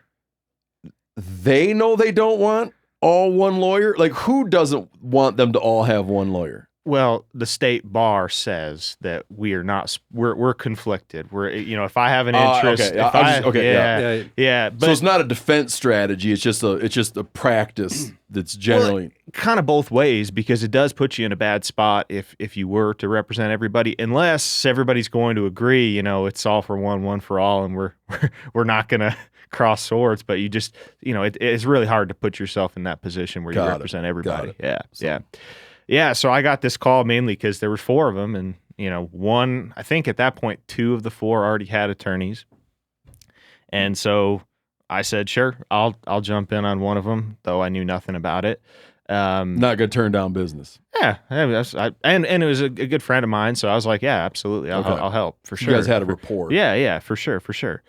They know they don't want all one lawyer. Like who doesn't want them to all have one lawyer? Well, the state bar says that we are not. We're conflicted. We're if I have an interest. okay. If I was just- okay, yeah, yeah. But So it's not a defense strategy. It's just a practice that's generally kind of both ways because it does put you in a bad spot if you were to represent everybody, unless everybody's going to agree. It's all for one for all, and we're not going to cross swords. But you just it's really hard to put yourself in that position where you represent everybody. Yeah. So I got this call mainly because there were 4 of them, and one, I think at that point 2 of the 4 already had attorneys, and so I said, sure, I'll jump in on one of them, though I knew nothing about it. not gonna turn down business. Yeah, I mean, and it was a good friend of mine, so I was like, yeah, absolutely, I'll help for sure. You guys had a rapport. Yeah, for sure.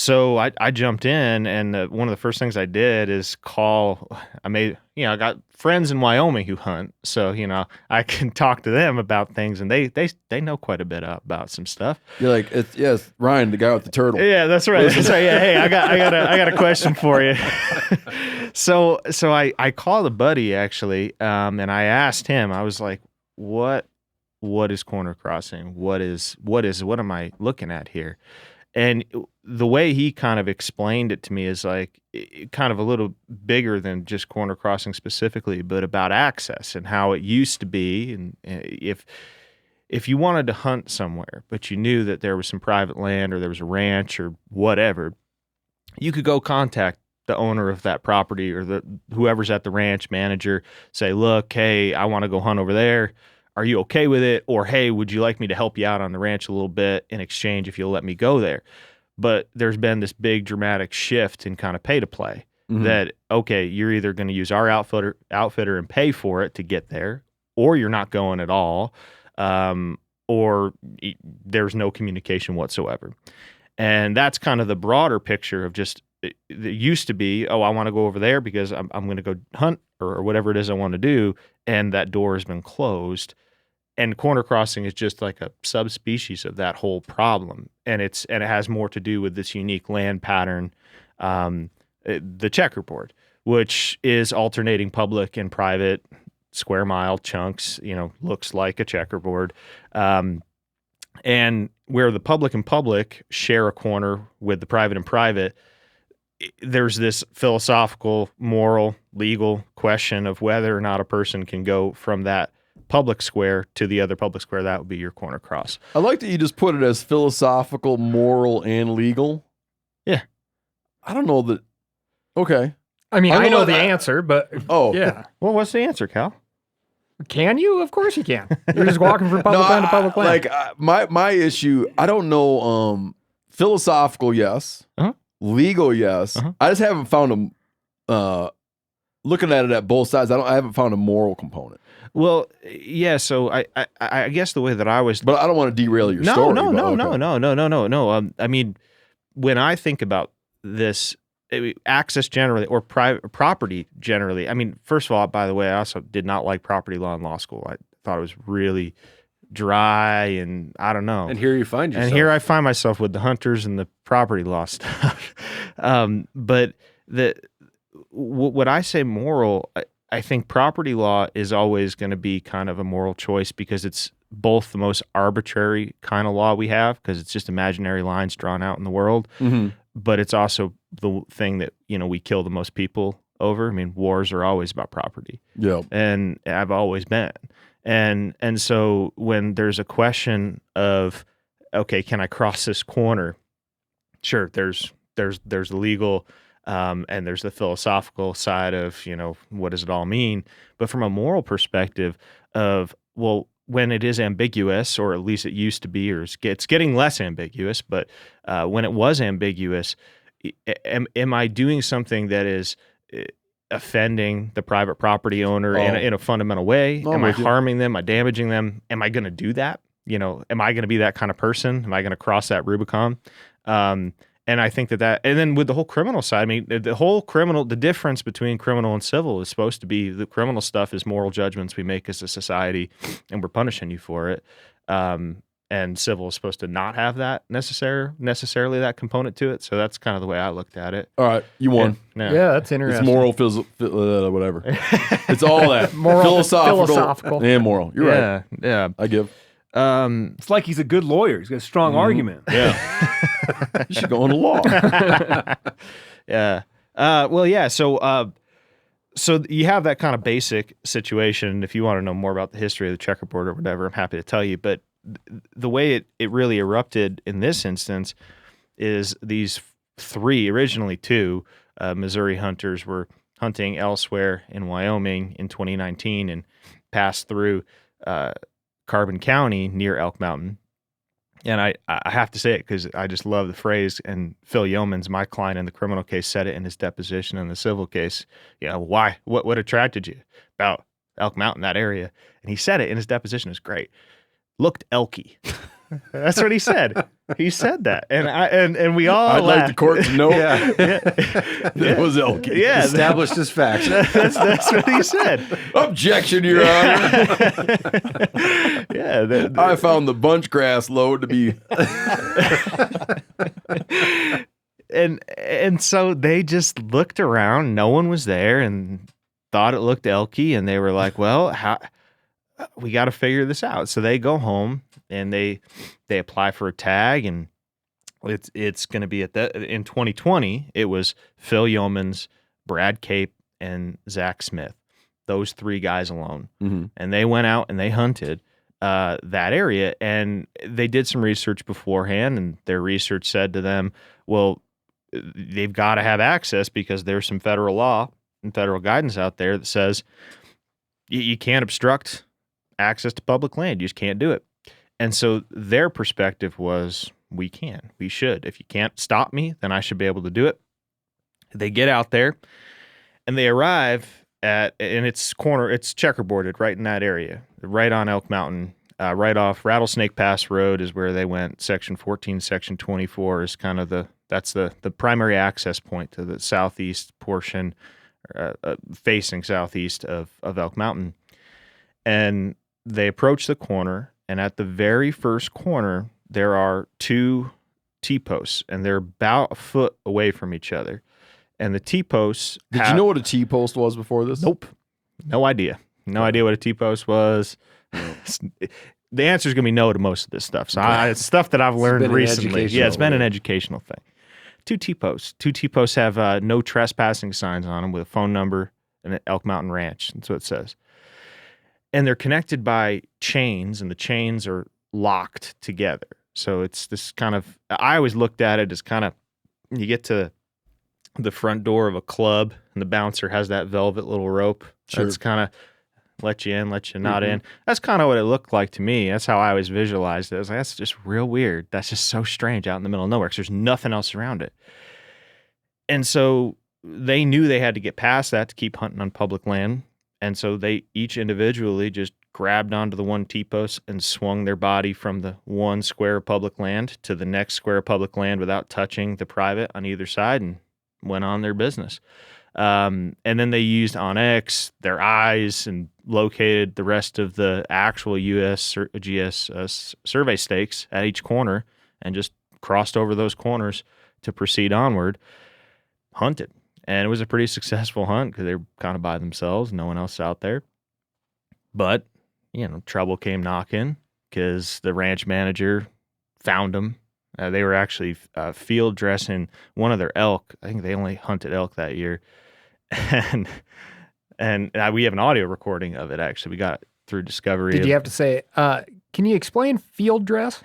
So I jumped in, and one of the first things I did is call. I got friends in Wyoming who hunt, so I can talk to them about things, and they know quite a bit about some stuff. You're like, it's Ryan, the guy with the turtle. Yeah, that's right. That's right. Yeah, hey, I got a question for you. So I called a buddy actually, and I asked him. I was like, what is corner crossing? What am I looking at here? And the way he kind of explained it to me is like kind of a little bigger than just corner crossing specifically, but about access and how it used to be. And if you wanted to hunt somewhere, but you knew that there was some private land or there was a ranch or whatever, you could go contact the owner of that property or whoever's at the ranch manager, say, look, hey, I want to go hunt over there. Are you okay with it? Or, hey, would you like me to help you out on the ranch a little bit in exchange if you'll let me go there? But there's been this big dramatic shift in kind of pay to play that, okay, you're either going to use our outfitter and pay for it to get there, or you're not going at all, or there's no communication whatsoever. And that's kind of the broader picture of just, it used to be, oh, I want to go over there because I'm going to go hunt or whatever it is I want to do, and that door has been closed. And corner crossing is just like a subspecies of that whole problem, and it has more to do with this unique land pattern, the checkerboard, which is alternating public and private square mile chunks. Looks like a checkerboard, and where the public and public share a corner with the private and private. There's this philosophical, moral, legal question of whether or not a person can go from that public square to the other public square. That would be your corner cross. I like that you just put it as philosophical, moral, and legal. Yeah. I don't know that. Okay. I mean, I know the that- answer, but yeah. Well, what's the answer, Cal? Can you? Of course you can. You're just walking from public land to public land. My issue, I don't know. Philosophical, yes. Uh-huh. Legal, yes. Uh-huh. I just haven't found looking at it at both sides. I haven't found a moral component. Well, yeah. So I guess the way that I was, But I don't want to derail your story. No. but okay. I mean, when I think about this, access generally or private property generally. I mean, first of all, by the way, I also did not like property law in law school. I thought it was really dry, and I don't know. And here you find yourself. And here I find myself with the hunters and the property law stuff. But what I say moral, I think property law is always going to be kind of a moral choice because it's both the most arbitrary kind of law we have because it's just imaginary lines drawn out in the world. Mhm. but it's also the thing that, we kill the most people over. I mean, wars are always about property. Yeah. And I've always been. And so when there's a question of, okay, can I cross this corner? Sure, there's the legal and there's the philosophical side of, what does it all mean? But from a moral perspective of, well, when it is ambiguous, or at least it used to be, or it's getting less ambiguous, but when it was ambiguous, am I doing something that is offending the private property owner in a fundamental way? Am I harming them? Am I damaging them? Am I going to do that? Am I going to be that kind of person? Am I going to cross that Rubicon? And I think that, and then with the whole criminal side, I mean, the difference between criminal and civil is supposed to be the criminal stuff is moral judgments we make as a society, and we're punishing you for it. And civil is supposed to not have that necessarily that component to it. So that's kind of the way I looked at it. All right, you won. Yeah, that's interesting. It's moral, whatever. It's all that. Moral, philosophical, and moral. You're right. Yeah. I give. It's like he's a good lawyer. He's got a strong argument. Yeah. You should go into law. Yeah. Well, yeah. So you have that kind of basic situation. If you want to know more about the history of the checkerboard or whatever, I'm happy to tell you. But the way it really erupted in this instance is these originally two Missouri hunters were hunting elsewhere in Wyoming in 2019 and passed through Carbon County near Elk Mountain. And I have to say it because I just love the phrase, and Phil Yeomans, my client in the criminal case, said it in his deposition in the civil case. Why? What attracted you about Elk Mountain, that area? And he said it in his deposition. It's great. Looked elky. That's what he said. He said that, and we all. I'd like the court to know that it was elky. Yeah, Established as fact. That's what he said. Objection, Your Honor. Yeah, I found the bunch grass load to be. and so they just looked around. No one was there, and thought it looked elky, and they were like, "Well, we got to figure this out." So they go home and they apply for a tag, and it's going to be in 2020. It was Phil Yeomans, Brad Cape, and Zach Smith, those three guys alone. Mm-hmm. And they went out and they hunted that area, and they did some research beforehand, and their research said to them, well, they've got to have access because there's some federal law and federal guidance out there that says you can't obstruct access to public land. You just can't do it. And so their perspective was, we should. If you can't stop me, then I should be able to do it. They get out there and they arrive and it's checkerboarded right in that area, right on Elk Mountain, right off Rattlesnake Pass Road is where they went. Section 14, Section 24 is kind of that's the primary access point to the southeast portion, facing southeast of Elk Mountain. And they approach the corner, and at the very first corner, there are two T-posts, and they're about a foot away from each other. And the T-posts... Did you know what a T-post was before this? Nope. No idea. No idea what a T-post was. The answer is going to be no to most of this stuff. So it's stuff that I've learned recently. Yeah, it's been an educational thing. Two T-posts. Two T-posts have no trespassing signs on them with a phone number and an Elk Mountain Ranch. That's what it says. And they're connected by chains, and the chains are locked together. So it's this kind of, I always looked at it as kind of, you get to the front door of a club, and the bouncer has that velvet little rope. Sure. That's kind of let you in, let you not in. That's kind of what it looked like to me. That's how I always visualized it. I was like, that's just real weird. That's just so strange out in the middle of nowhere because there's nothing else around it. And so they knew they had to get past that to keep hunting on public land. And so they each individually just grabbed onto the one T-post and swung their body from the one square of public land to the next square of public land without touching the private on either side, and went on their business. And then they used OnX, their eyes, and located the rest of the actual GS survey stakes at each corner and just crossed over those corners to proceed onward, hunted. And it was a pretty successful hunt because they were kind of by themselves, no one else out there. But, trouble came knocking because the ranch manager found them They were actually field dressing one of their elk. I think they only hunted elk that year, and we have an audio recording of it. Actually, we got it through Discovery. Did you have to say? Can you explain field dress?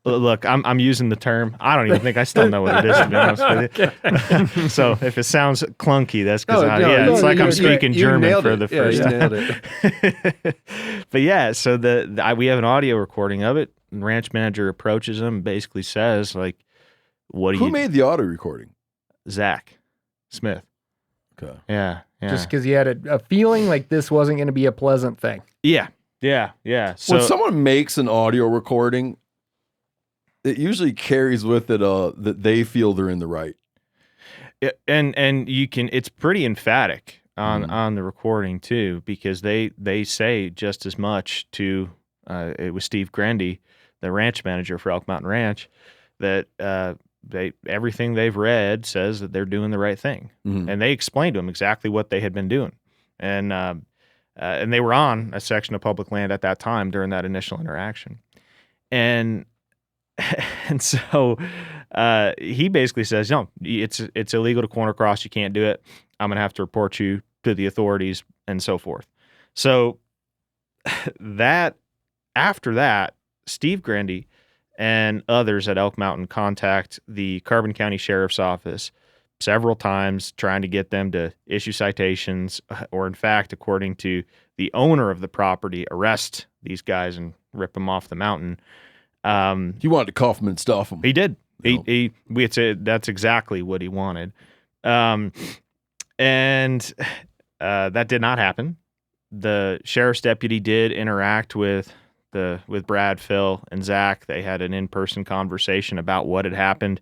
Look, I'm using the term. I don't even think I still know what it is, to be honest with you. So if it sounds clunky, that's because it's like I'm speaking German for the first time. You nailed it. But yeah, so we have an audio recording of it. And ranch manager approaches him and basically says, like, Who made the audio recording? Zach Smith. Okay. Yeah. Just because he had a feeling like this wasn't going to be a pleasant thing. Yeah. So When someone makes an audio recording, it usually carries with it that they feel they're in the right. And you can, it's pretty emphatic on the recording too, because they say just as much to it was Steve Grendy, the ranch manager for Elk Mountain Ranch, that everything they've read says that they're doing the right thing, and they explained to him exactly what they had been doing, and they were on a section of public land at that time during that initial interaction, and so he basically says, no, it's illegal to corner cross. You can't do it. I'm gonna have to report you to the authorities and so forth. So after that, Steve Grendy and others at Elk Mountain contact the Carbon County Sheriff's Office several times, trying to get them to issue citations, or in fact, according to the owner of the property, arrest these guys and rip them off the mountain. He wanted to cuff them and stuff them. He did. That's exactly what he wanted. And that did not happen. The sheriff's deputy did interact with Brad, Phil, and Zach. They had an in-person conversation about what had happened.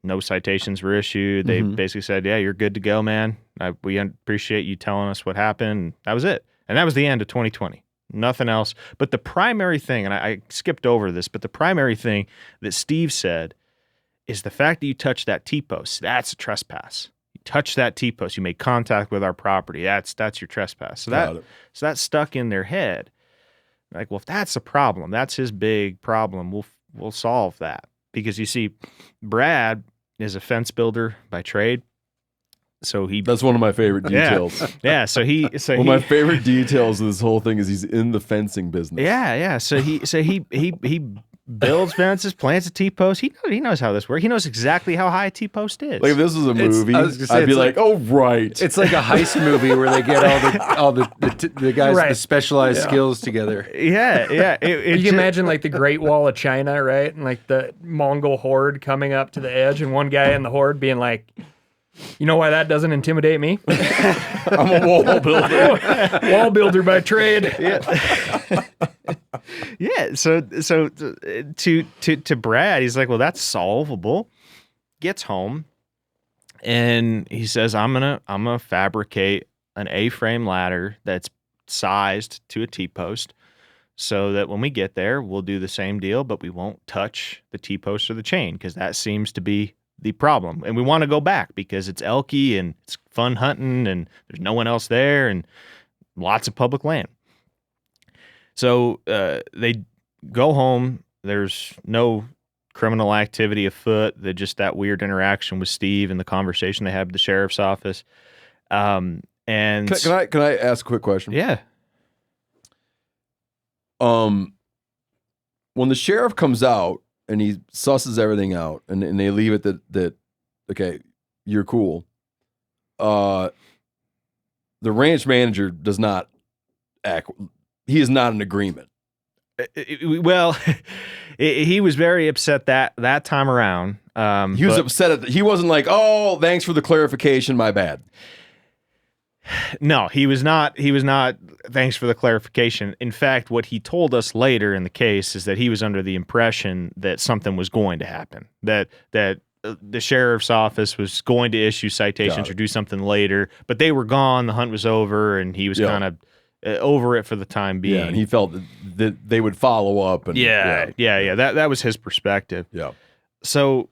No citations were issued. They basically said, yeah, you're good to go, man. We appreciate you telling us what happened. That was it. And that was the end of 2020. Nothing else. But the primary thing, and I skipped over this, but the primary thing that Steve said is the fact that you touched that T-post, that's a trespass. You touched that T-post, you made contact with our property, that's your trespass. So that stuck in their head. Like, well, if that's a problem, that's his big problem, we'll solve that. Because you see, Brad is a fence builder by trade. So that's one of my favorite details. Yeah. So one of my favorite details of this whole thing is he's in the fencing business. Yeah. So he builds fences, plants a T-post. He knows how this works. He knows exactly how high a T-post is. Like if this was a movie, I'd be like, oh right. It's like a heist movie where they get all the guys with the specialized skills together. Yeah. You can imagine like the Great Wall of China, right? And like the Mongol horde coming up to the edge, and one guy in the horde being like, you know why that doesn't intimidate me? I'm a wall builder. Wall builder by trade. Yeah. So to Brad, he's like, well, that's solvable. Gets home and he says, I'm gonna fabricate an A-frame ladder that's sized to a T-post, so that when we get there, we'll do the same deal, but we won't touch the T-post or the chain, because that seems to be the problem. And we want to go back because it's elk-y and it's fun hunting and there's no one else there and lots of public land. So they go home. There's no criminal activity afoot. Just that weird interaction with Steve and the conversation they had with the sheriff's office. And can I ask a quick question? Yeah. When the sheriff comes out and he susses everything out, and they leave it that okay, you're cool. The ranch manager does not act. He is not in agreement. Well, he was very upset that time around. He was upset he wasn't like, oh, thanks for the clarification, my bad. No, he was not. He was not. Thanks for the clarification. In fact, what he told us later in the case is that he was under the impression that something was going to happen, that the sheriff's office was going to issue citations or do something later, but they were gone. The hunt was over, and he was kind of over it for the time being. Yeah, and he felt that they would follow up. And, yeah. That was his perspective. Yeah. So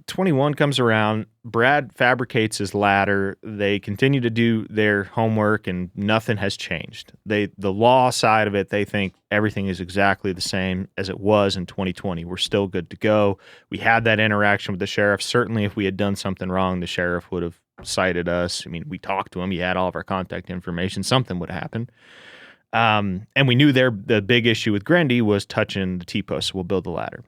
21 comes around. Brad fabricates his ladder. They continue to do their homework, and nothing has changed. The law side of it, they think everything is exactly the same as it was in 2020. We're still good to go. We had that interaction with the sheriff. Certainly, if we had done something wrong, the sheriff would have cited us. I mean, we talked to him. He had all of our contact information. Something would have happened. And we knew the big issue with Grendy was touching the T-post. So we'll build the ladder.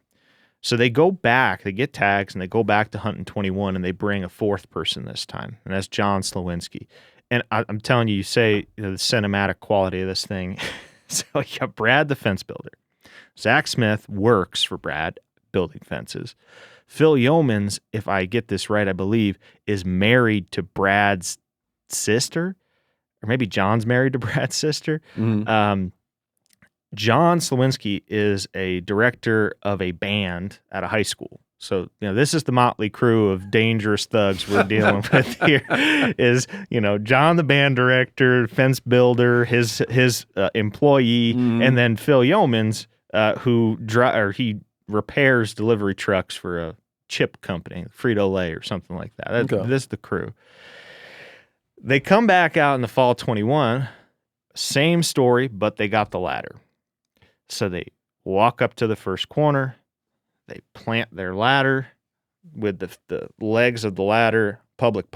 So they go back, they get tags, and they go back to hunting 21, and they bring a fourth person this time, and that's John Slowinski. And I'm telling you, you say the cinematic quality of this thing. So you got Brad, the fence builder. Zach Smith works for Brad, building fences. Phil Yeomans, if I get this right, I believe, is married to Brad's sister, or maybe John's married to Brad's sister. Mhm. John Slowinski is a director of a band at a high school. So, this is the motley crew of dangerous thugs we're dealing with here is, John, the band director, fence builder, his employee, and then Phil Yeomans, he repairs delivery trucks for a chip company, Frito-Lay or something like that. This is the crew. They come back out in the fall 21, same story, but they got the ladder. So they walk up to the first corner, they plant their ladder with the legs of the ladder, public,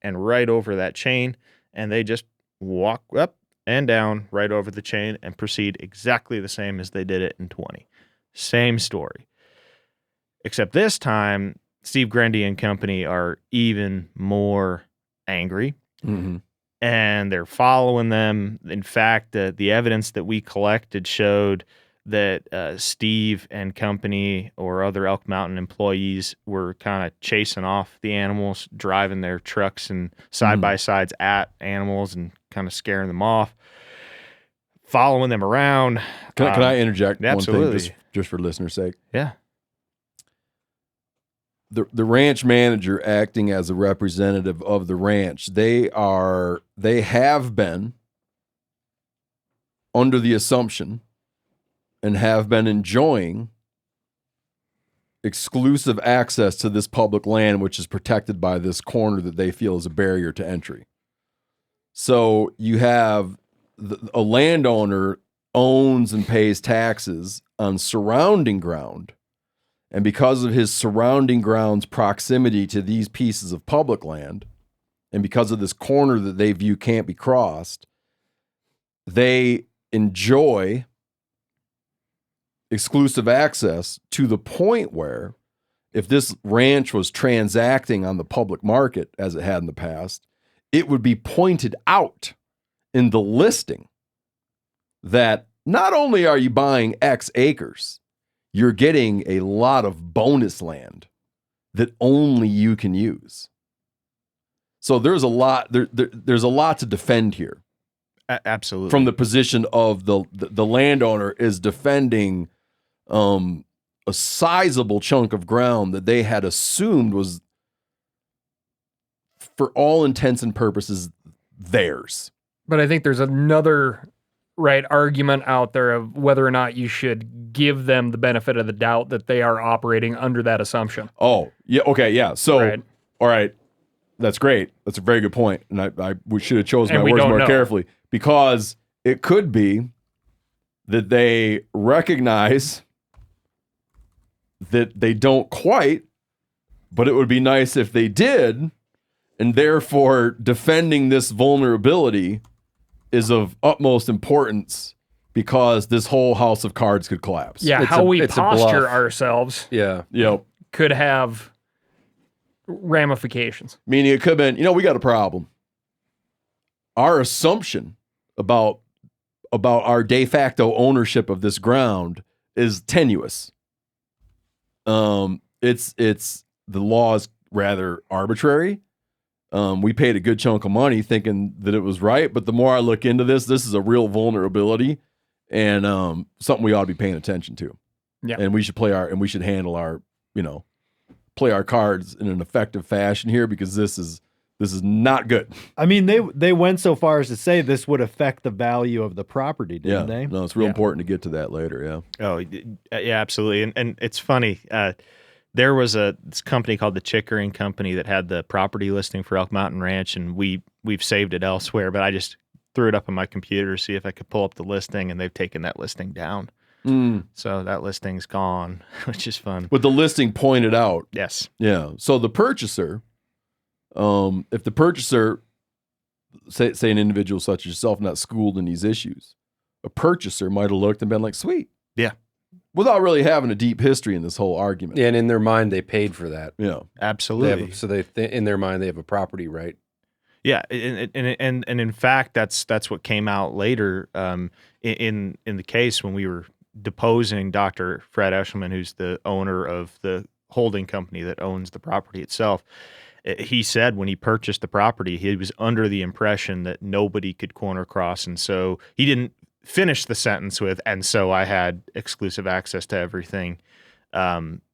and right over that chain, and they just walk up and down right over the chain and proceed exactly the same as they did it in 20. Same story. Except this time, Steve Grendy and company are even more angry. Mm-hmm. And they're following them. In fact, the evidence that we collected showed that Steve and company or other Elk Mountain employees were kind of chasing off the animals, driving their trucks and side-by-sides at animals and kind of scaring them off, following them around. Can I interject absolutely. one thing just for listeners' sake? Yeah. The ranch manager acting as a representative of the ranch, they have been under the assumption and have been enjoying exclusive access to this public land, which is protected by this corner that they feel is a barrier to entry. So you have a landowner owns and pays taxes on surrounding ground. And because of his surrounding ground's proximity to these pieces of public land, and because of this corner that they view can't be crossed, they enjoy exclusive access to the point where if this ranch was transacting on the public market, as it had in the past, it would be pointed out in the listing that not only are you buying X acres, you're getting a lot of bonus land that only you can use. So there's a lot there's a lot to defend here. Absolutely. From the position of the landowner is defending a sizable chunk of ground that they had assumed was, for all intents and purposes, theirs. But I think there's another argument out there of whether or not you should give them the benefit of the doubt that they are operating under that assumption. Oh, yeah. Okay. Yeah. So, all right. That's great. That's a very good point. And we should have chosen my words more carefully, because it could be that they recognize that they don't quite, but it would be nice if they did. And therefore defending this vulnerability is of utmost importance, because this whole house of cards could collapse. Yeah, how we posture ourselves could have ramifications. Meaning it could have been, we got a problem. Our assumption about our de facto ownership of this ground is tenuous. It's the law is rather arbitrary. We paid a good chunk of money thinking that it was right, but the more I look into this is a real vulnerability and something we ought to be paying attention to. Yeah. And we should handle our, play our cards in an effective fashion here, because this is not good. I mean, they went so far as to say this would affect the value of the property, didn't they? No, it's real important to get to that later. Yeah. Oh, yeah, absolutely. And it's funny. there was this company called the Chickering Company that had the property listing for Elk Mountain Ranch, and we've saved it elsewhere, but I just threw it up on my computer to see if I could pull up the listing, and they've taken that listing down. So that listing's gone, which is fun. With the listing pointed out. Yes. Yeah. So the purchaser, if the purchaser, say an individual such as yourself, not schooled in these issues, a purchaser might have looked and been like, sweet. Yeah. Without really having a deep history in this whole argument. And in their mind, they paid for that. Yeah. Absolutely. In their mind, they have a property right. Yeah, and in fact, that's what came out later in the case when we were deposing Dr. Fred Eshelman, who's the owner of the holding company that owns the property itself. He said when he purchased the property, he was under the impression that nobody could corner cross, and so he didn't finish the sentence with, and so I had exclusive access to everything.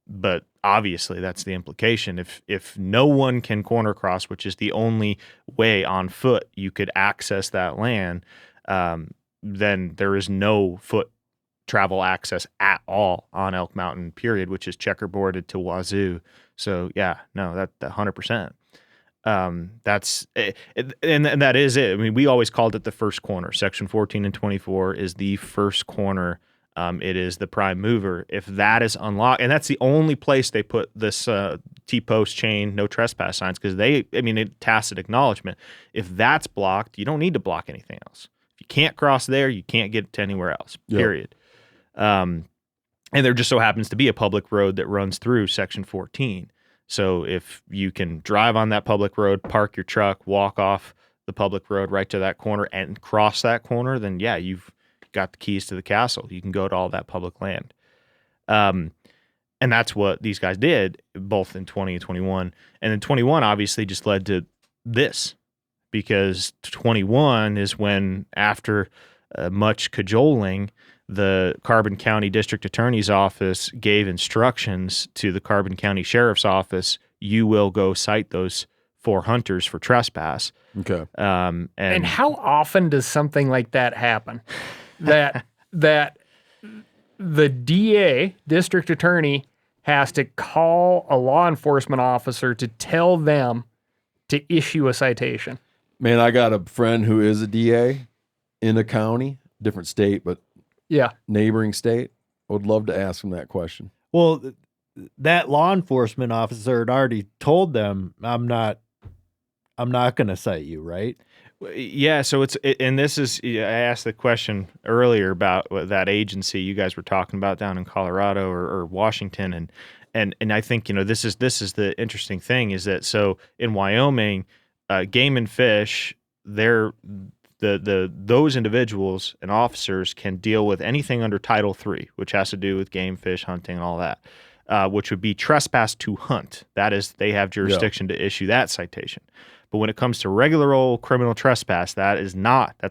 But obviously that's the implication. If no one can corner cross, which is the only way on foot you could access that land, then there is no foot travel access at all on Elk Mountain, period, which is checkerboarded to wazoo. So yeah, no, that 100%. That's it, and that is it. I mean, we always called it the first corner. Section 14 and 24 is the first corner. It is the prime mover. If that is unlocked, and that's the only place they put this T-post chain, no trespass signs, because it tacit acknowledgement. If that's blocked, you don't need to block anything else. If you can't cross there, you can't get to anywhere else, period. And there just so happens to be a public road that runs through Section 14. So if you can drive on that public road, park your truck, walk off the public road right to that corner and cross that corner, then yeah, you've got the keys to the castle. You can go to all that public land. And that's what these guys did, both in 20 and 21. And then 21 obviously just led to this, because 21 is when, after much cajoling, the Carbon County District Attorney's Office gave instructions to the Carbon County Sheriff's Office, you will go cite those 4 hunters for trespass. Okay. And how often does something like that happen? That the DA, district attorney, has to call a law enforcement officer to tell them to issue a citation. Man, I got a friend who is a DA in a county, different state, but neighboring state. I would love to ask him that question. Well, that law enforcement officer had already told them, I'm not going to cite you, right? Yeah, so and this is, I asked the question earlier about that agency you guys were talking about down in Colorado or Washington, and I think, this is the interesting thing, is that so in Wyoming, Game and Fish, those individuals and officers can deal with anything under Title III, which has to do with game, fish, hunting, and all that, which would be trespass to hunt. That is, they have jurisdiction to issue that citation. But when it comes to regular old criminal trespass, that's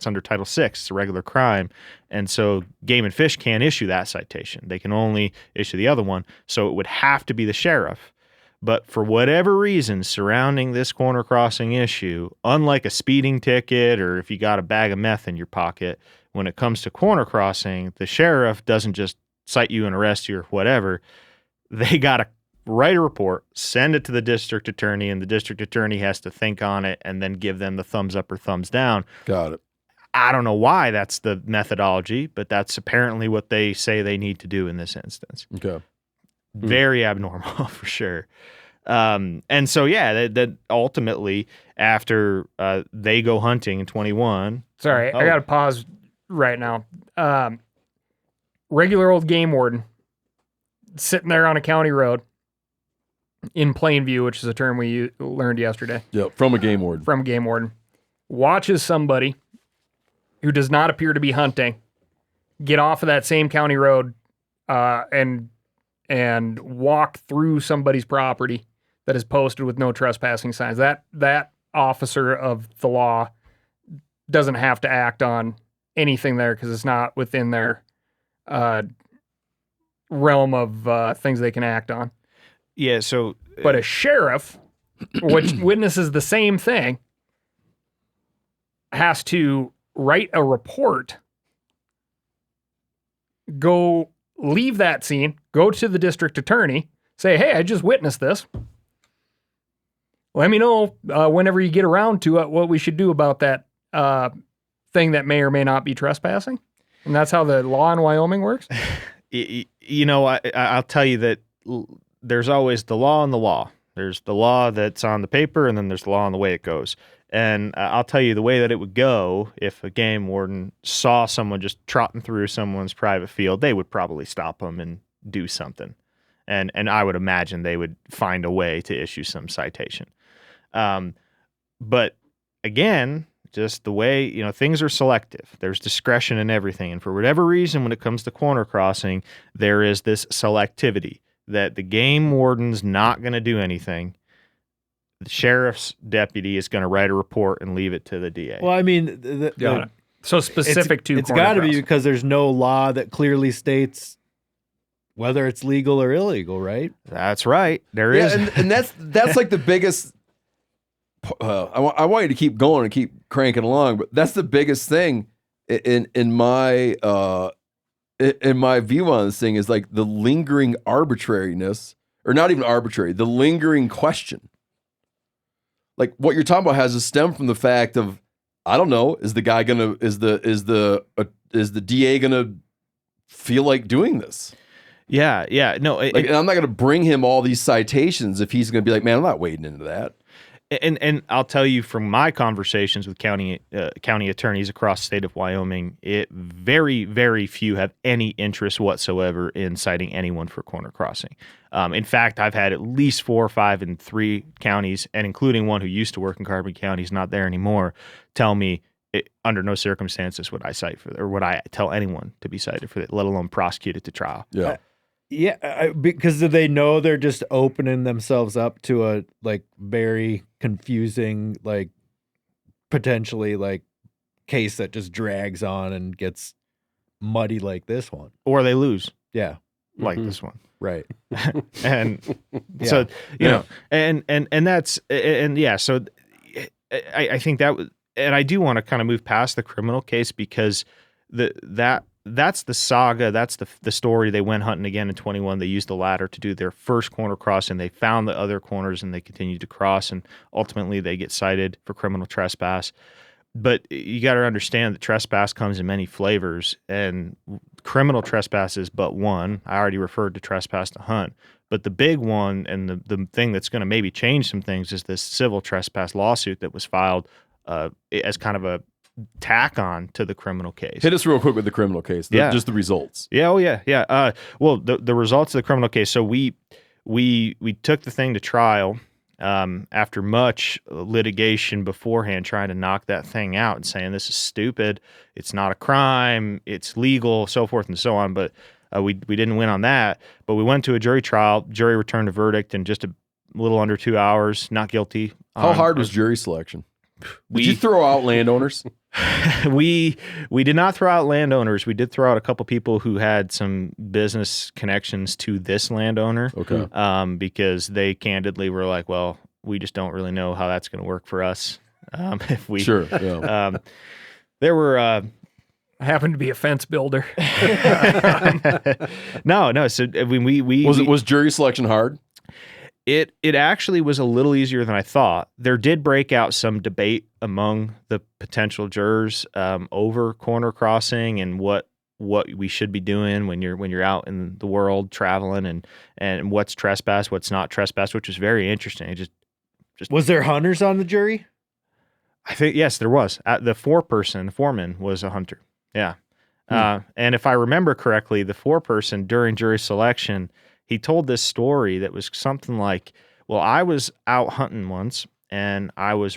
under Title VI. It's a regular crime. And so Game and Fish can't issue that citation. They can only issue the other one. So it would have to be the sheriff. But for whatever reason surrounding this corner crossing issue, unlike a speeding ticket or if you got a bag of meth in your pocket, when it comes to corner crossing, the sheriff doesn't just cite you and arrest you or whatever. They got to write a report, send it to the district attorney, and the district attorney has to think on it and then give them the thumbs up or thumbs down. Got it. I don't know why that's the methodology, but that's apparently what they say they need to do in this instance. Okay. Very abnormal for sure. And so, yeah, that ultimately, after they go hunting in 21. Sorry, I got to pause right now. Regular old game warden sitting there on a county road in plain view, which is a term we learned yesterday. Yep, from a game warden. From a game warden. Watches somebody who does not appear to be hunting get off of that same county road and walk through somebody's property that is posted with no trespassing signs. That officer of the law doesn't have to act on anything there because it's not within their realm of things they can act on. Yeah, so... But a sheriff, which witnesses the same thing, has to write a report, go leave that scene, go to the district attorney, say, hey, I just witnessed this. Let me know whenever you get around to it what we should do about that thing that may or may not be trespassing. And that's how the law in Wyoming works? I'll tell you that there's always the law and the law. There's the law that's on the paper, and then there's the law and the way it goes. And I'll tell you the way that it would go if a game warden saw someone just trotting through someone's private field, they would probably stop them and do something. And I would imagine they would find a way to issue some citation. But again, just the way, things are selective. There's discretion in everything. And for whatever reason, when it comes to corner crossing, there is this selectivity that the game warden's not going to do anything. The sheriff's deputy is going to write a report and leave it to the DA. Well, I mean, so specific to it's corner got to be crossing. because there's no law that clearly states whether it's legal or illegal, right? That's right. There is. And that's like the biggest. I want you to keep going and keep cranking along, but that's the biggest thing in my view on this thing is like the lingering arbitrariness, or not even arbitrary, the lingering question. Like what you're talking about has a stem from the fact of, I don't know, is the DA gonna feel like doing this? Yeah, no. And I'm not gonna bring him all these citations if he's gonna be like, man, I'm not wading into that. And I'll tell you from my conversations with county attorneys across the state of Wyoming, very, very few have any interest whatsoever in citing anyone for corner crossing. In fact, I've had at least 4 or 5 in 3 counties, and including one who used to work in Carbon County, he's not there anymore, tell me under no circumstances would I cite for, or would I tell anyone to be cited for that, let alone prosecuted to trial. Yeah. Yeah, because they know they're just opening themselves up to a very confusing, potentially case that just drags on and gets muddy like this one. Or they lose. Yeah, like this one. Right. And so and that's so I think that was, and I do want to kind of move past the criminal case because that's the saga. That's the story. They went hunting again in 21. They used the ladder to do their first corner cross, and they found the other corners, and they continued to cross, and ultimately they get cited for criminal trespass. But you got to understand that trespass comes in many flavors, and criminal trespass is but one. I already referred to trespass to hunt. But the big one, and the thing that's going to maybe change some things, is this civil trespass lawsuit that was filed as kind of a tack on to the criminal case. Hit us real quick with the criminal case. Just the results. Yeah. Oh yeah. Well, the results of the criminal case. So we took the thing to trial after much litigation beforehand, trying to knock that thing out and saying this is stupid. It's not a crime. It's legal, so forth and so on. But we didn't win on that. But we went to a jury trial. Jury returned a verdict in just a little under 2 hours. Not guilty. How hard was jury selection? Did you throw out landowners? We did not throw out landowners. We did throw out a couple people who had some business connections to this landowner. Okay. Because they candidly were like, well, we just don't really know how that's going to work for us. If we Sure. Yeah. There were I happen to be a fence builder. no. So we was jury selection hard? It actually was a little easier than I thought. There did break out some debate among the potential jurors over corner crossing and what we should be doing when you're out in the world traveling and what's trespass, what's not trespass, which was very interesting. It just was there hunters on the jury? I think yes, there was. The foreman was a hunter. Yeah, and if I remember correctly, the foreperson during jury selection, he told this story that was something like, well, I was out hunting once and I was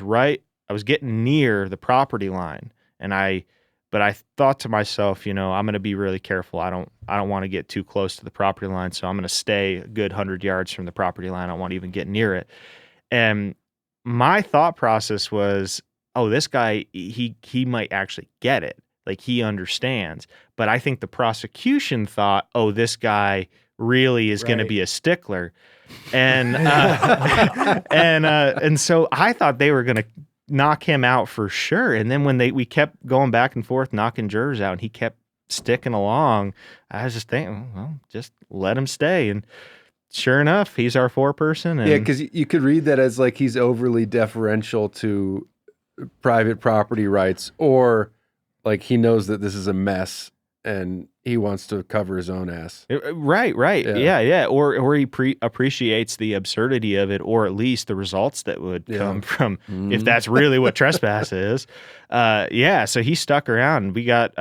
getting near the property line but I thought to myself, I'm going to be really careful. I don't want to get too close to the property line. So I'm going to stay a good 100 yards from the property line. I don't want to even get near it. And my thought process was, oh, this guy, he might actually get it. Like he understands. But I think the prosecution thought, oh, this guy really is going to be a stickler. And and so I thought they were going to knock him out for sure. And then when we kept going back and forth, knocking jurors out, and he kept sticking along, I was just thinking, well, just let him stay. And sure enough, he's our foreperson. And Yeah, because you could read that as like he's overly deferential to private property rights, or like he knows that this is a mess and he wants to cover his own ass. Right. Yeah. Or he appreciates the absurdity of it, or at least the results that would come from if that's really what trespass is. So he stuck around. We got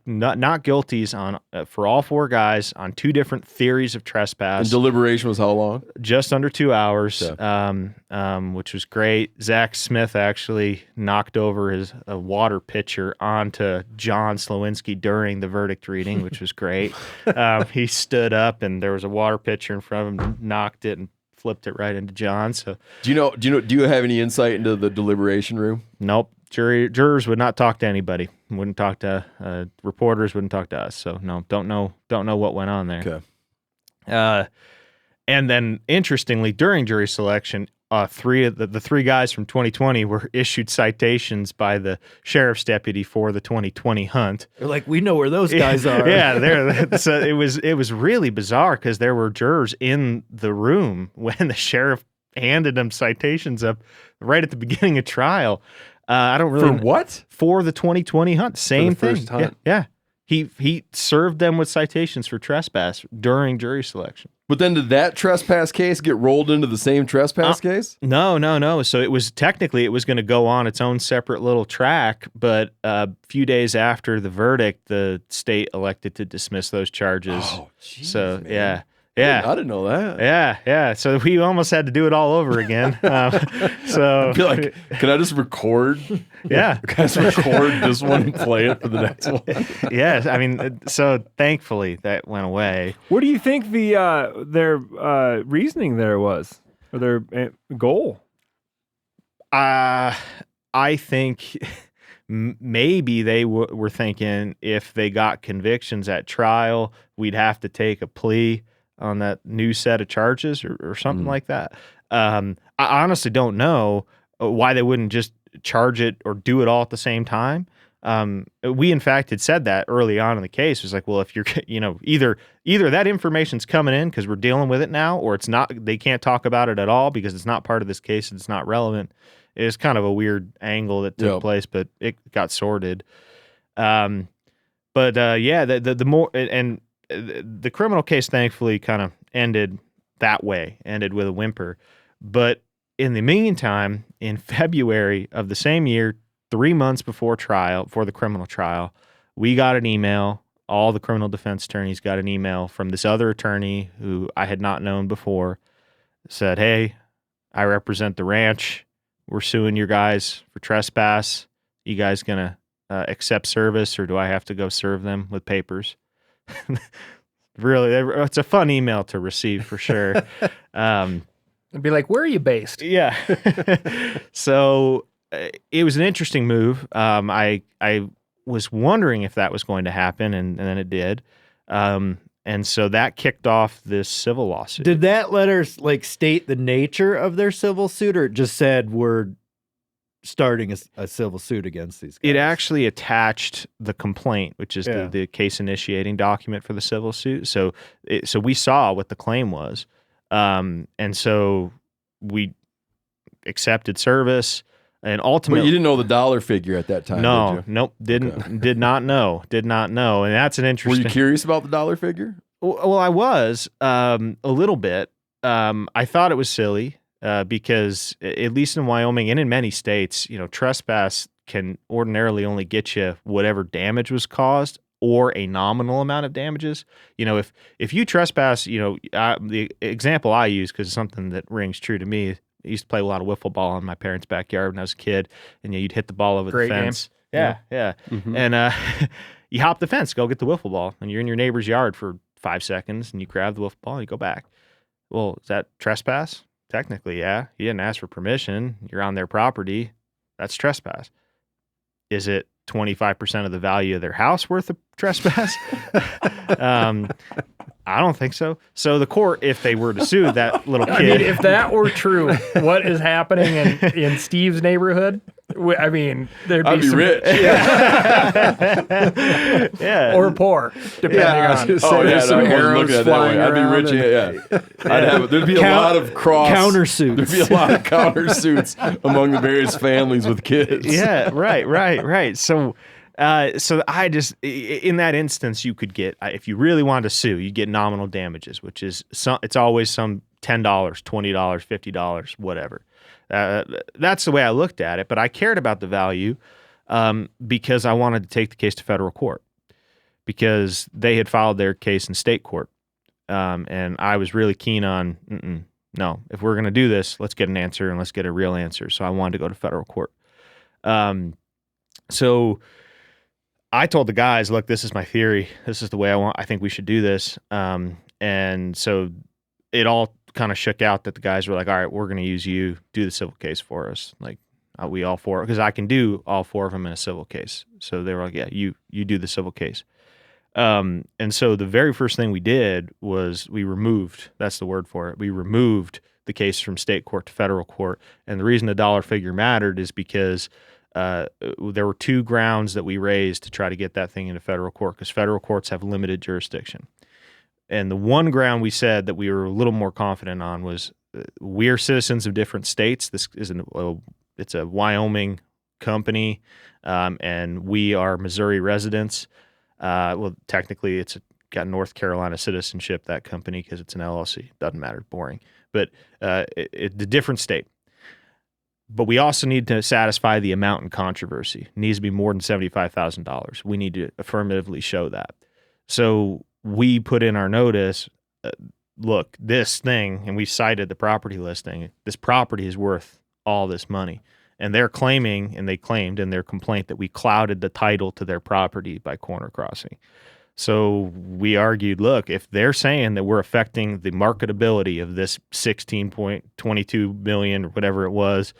not guilties on for all 4 guys on 2 different theories of trespass. And deliberation was how long? Just under 2 hours, Yeah. which was great. Zach Smith actually knocked over his water pitcher onto John Slowinski during the verdict reading, which was great. He stood up and there was a water pitcher in front of him, knocked it and flipped it right into John. So Do you have any insight into the deliberation room? nope. Jurors would not talk to anybody. Wouldn't talk to reporters. Wouldn't talk to us. So no, don't know what went on there. Okay. And then interestingly, during jury selection, 3 of the 3 guys from 2020 were issued citations by the sheriff's deputy for the 2020 hunt. They're like, we know where those guys are. Yeah, so it was really bizarre because there were jurors in the room when the sheriff handed them citations up right at the beginning of trial. I don't really For what? For the 2020 hunt. Same For the thing. first hunt. Yeah. He served them with citations for trespass during jury selection. But then did that trespass case get rolled into the same trespass case? No. So it was going to go on its own separate little track, but a few days after the verdict, the state elected to dismiss those charges. Oh, jeez, so man. yeah. I didn't know that. Yeah. So we almost had to do it all over again. So I'd be like, can I just record? Yeah. Can I just record this one and play it for the next one? Yes, I mean, so thankfully that went away. What do you think their reasoning there was, or their goal? I think maybe they were thinking if they got convictions at trial, we'd have to take a plea on that new set of charges or something like that. I honestly don't know why they wouldn't just charge it or do it all at the same time. We in fact had said that early on in the case. It was like, well, if you're, either that information's coming in because we're dealing with it now, or it's not, they can't talk about it at all because it's not part of this case and it's not relevant. It was kind of a weird angle that took place, but it got sorted. The more, and the criminal case thankfully kind of ended that way, ended with a whimper. But in the meantime, in February of the same year, 3 months before the criminal trial, we got an email. All the criminal defense attorneys got an email from this other attorney who I had not known before. Said, hey, I represent the ranch. We're suing your guys for trespass. You guys gonna accept service, or do I have to go serve them with papers? Really, it's a fun email to receive for sure. I'd be like, where are you based? Yeah. So it was an interesting move. I was wondering if that was going to happen, and then it did. And so that kicked off this civil lawsuit. Did that letter state the nature of their civil suit, or it just said we're starting a civil suit against these guys? It actually attached the complaint, which is the case initiating document for the civil suit. So we saw what the claim was. And so we accepted service, and ultimately... But you didn't know the dollar figure at that time, No, did you? nope, did not know. And that's an interesting... Were you curious about the dollar figure? Well, I was a little bit. I thought it was silly because at least in Wyoming and in many states, trespass can ordinarily only get you whatever damage was caused or a nominal amount of damages. If you trespass, the example I use, because it's something that rings true to me, I used to play a lot of wiffle ball in my parents' backyard when I was a kid, and you'd hit the ball over Great the fence. game. Yeah. Mhm. And you hop the fence, go get the wiffle ball, and you're in your neighbor's yard for 5 seconds, and you grab the wiffle ball and you go back. Well, is that trespass? Technically, yeah. You didn't ask for permission. You're on their property. That's trespass. Is it 25% of the value of their house worth of trespass? I don't think so. So the court, if they were to sue that little kid... I mean, if that were true, what is happening in Steve's neighborhood I mean, there'd be I'd be some, rich. Yeah. or poor, depending Yeah, I was on. gonna say Oh yeah, there's some I wasn't arrows looking at it that way. flying I'd be around rich. and- Yeah. There'd be a lot of countersuits. There'd be a lot of countersuits among the various families with kids. Yeah, right. So I just, in that instance, you could get, if you really wanted to sue, you get nominal damages, which is it's always some $10, $20, $50, whatever. That's the way I looked at it. But I cared about the value because I wanted to take the case to federal court because they had filed their case in state court, and I was really keen on no, if we're going to do this, let's get an answer and let's get a real answer. So I wanted to go to federal court. So I told the guys, look, this is my theory. This is the way I think we should do this. And so it all kind of shook out that the guys were like, all right, we're going to use you, do the civil case for us. Like we all four, because I can do all four of them in a civil case. So they were like, yeah, you do the civil case. And so the very first thing we did was we removed, that's the word for it, we removed the case from state court to federal court. And the reason the dollar figure mattered is because there were two grounds that we raised to try to get that thing into federal court, because federal courts have limited jurisdiction. And the one ground we said that we were a little more confident on was we're citizens of different states. This isn't it's a Wyoming company, and we are Missouri residents. Well, technically, it's got North Carolina citizenship, that company, because it's an LLC. Doesn't matter, boring. But it's a different state. But we also need to satisfy the amount in controversy. It needs to be more than $75,000. We need to affirmatively show that. So we put in our notice, look, this thing, and we cited the property listing, this property is worth all this money. And they're claiming, and they claimed in their complaint, that we clouded the title to their property by corner crossing. So we argued, look, if they're saying that we're affecting the marketability of this 16.22 million or whatever it was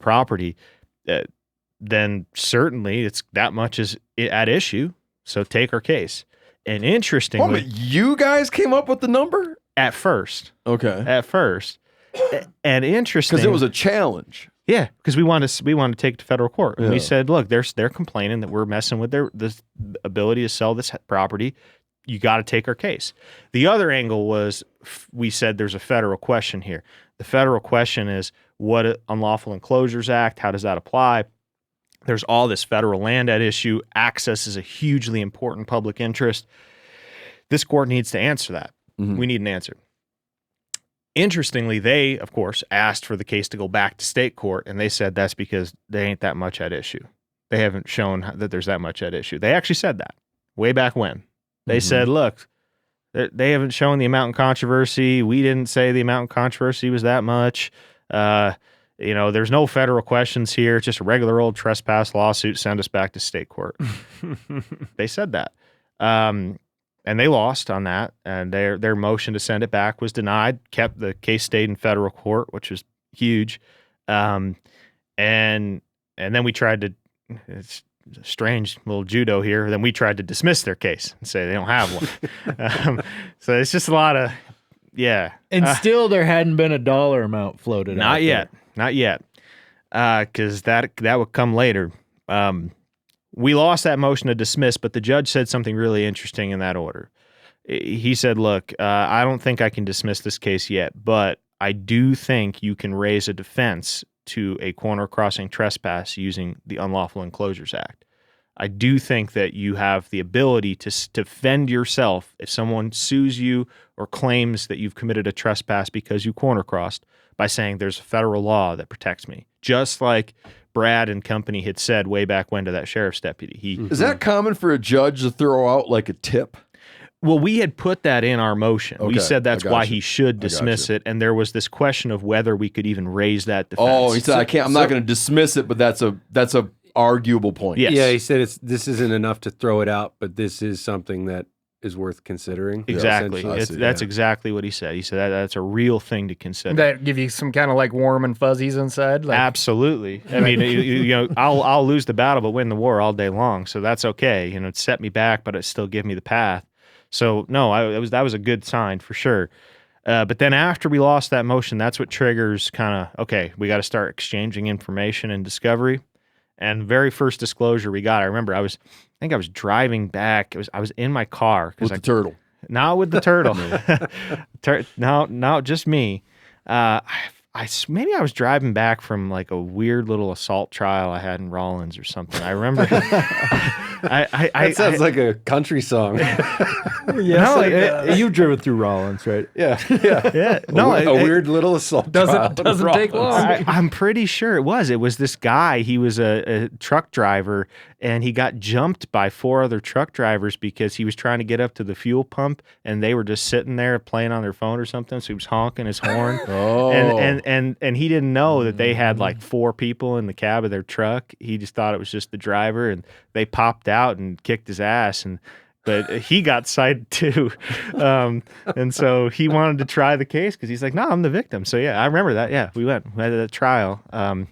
property, then certainly it's that much is at issue. So take our case. And interestingly, You guys came up with the number? at first, Okay. and interesting, Because it was a challenge. yeah, because we want to take it to federal court, and we Yeah. said, look, they're complaining that we're messing with their ability to sell this property. You got to take our case. The other angle was we said there's a federal question here. The federal question is what Unlawful Enclosures Act? How does that apply? There's all this federal land at issue. Access is a hugely important public interest. This court needs to answer that. Mhm. We need an answer. Interestingly, they, of course, asked for the case to go back to state court, and they said that's because they ain't that much at issue. They haven't shown that there's that much at issue. They actually said that way back when. They said, look, they haven't shown the amount in controversy. We didn't say the amount in controversy was that much. There's no federal questions here. It's just a regular old trespass lawsuit. Send us back to state court. They said that. And they lost on that. And their motion to send it back was denied. Kept the case stayed in federal court, which was huge. And then we tried to, it's a strange little judo here. Then we tried to dismiss their case and say they don't have one. So it's just a lot of, yeah. And still there hadn't been a dollar amount floated out. Not yet. Because that would come later. We lost that motion to dismiss, but the judge said something really interesting in that order. He said, look, I don't think I can dismiss this case yet, but I do think you can raise a defense to a corner crossing trespass using the Unlawful Enclosures Act. I do think that you have the ability to defend yourself if someone sues you or claims that you've committed a trespass because you corner crossed by saying there's a federal law that protects me. Just like Brad and company had said way back when to that sheriff's deputy. Is that common for a judge to throw out like a tip? Well, we had put that in our motion. We Okay, said that's I got why you. he should dismiss it, and there was this question of whether we could even raise that defense. Oh, he said I can't. I'm not going to dismiss it, but that's a arguable point. Yes. Yeah, he said this isn't enough to throw it out, but this is something that is worth considering. Exactly. essentially. That's exactly what he said. He said that's a real thing to consider. That give you some kind of like warm and fuzzies inside. Like, Absolutely. I mean, I'll lose the battle but win the war all day long, so that's okay. It set me back, but it still give me the path. So no, that was a good sign for sure. But then after we lost that motion, that's what triggers kind of, okay, we got to start exchanging information and discovery. And very first disclosure we got, I remember I think I was driving back. I was in my car With the turtle. not with the turtle. No, just me. Maybe I was driving back from like a weird little assault trial I had in Rollins or something. I remember. That sounds like a country song. You've driven through Rollins, right? Yeah. Yeah. No, a weird little assault Doesn't take long. I'm pretty sure it was. It was this guy. He was a truck driver, and he got jumped by 4 other truck drivers because he was trying to get up to the fuel pump, and they were just sitting there playing on their phone or something. So he was honking his horn, and he didn't know that they had like 4 people in the cab of their truck. He just thought it was just the driver, and they popped out and kicked his ass, but he got cited too. And so he wanted to try the case because he's like, no, I'm the victim. So yeah, I remember that. Yeah, we had a trial.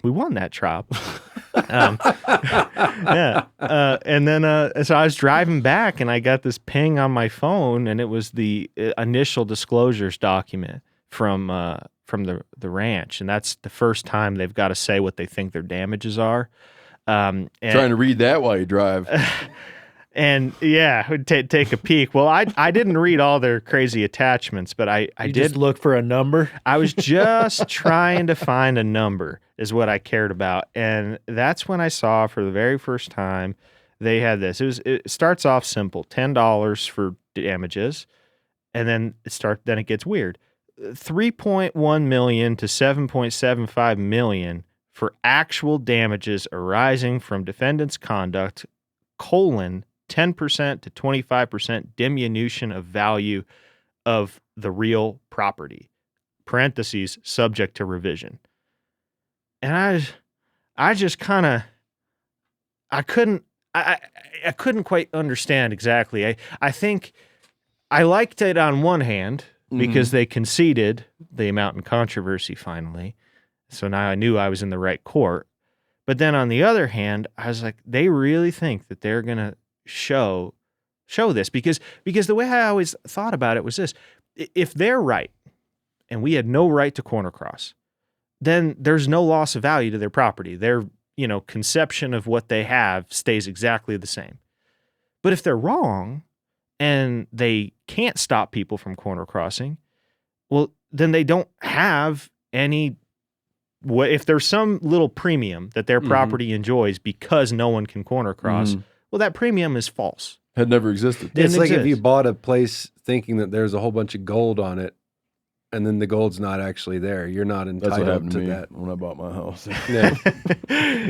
We won that trial. Yeah. And then, so I was driving back and I got this ping on my phone, and it was the initial disclosures document from the ranch. And that's the first time they've got to say what they think their damages are. Trying to read that while you drive. And yeah, take a peek. Well, I didn't read all their crazy attachments, but I You did just look for a number. I was just trying to find a number is what I cared about. And that's when I saw for the very first time they had this. It starts off simple, $10 for damages, and then it gets weird. 3.1 million to 7.75 million for actual damages arising from defendant's conduct, 10% to 25% diminution of value of the real property, parentheses, subject to revision. And I just kind of, I couldn't quite understand exactly. I think I liked it on one hand because they conceded the amount in controversy finally. So now I knew I was in the right court. But then on the other hand, I was like, they really think that they're going to show this because the way I always thought about it was this: if they're right and we had no right to corner cross, then there's no loss of value to their property. Their, conception of what they have stays exactly the same. But if they're wrong and they can't stop people from corner crossing, well, then they don't have any. If there's some little premium that their property enjoys because no one can corner cross, well, that premium is false. Had never existed. It's like if exist. you bought a place thinking that there's a whole bunch of gold on it, and then the gold's not actually there. You're not That's what entitled happened to to me that. when I bought my house. Yeah.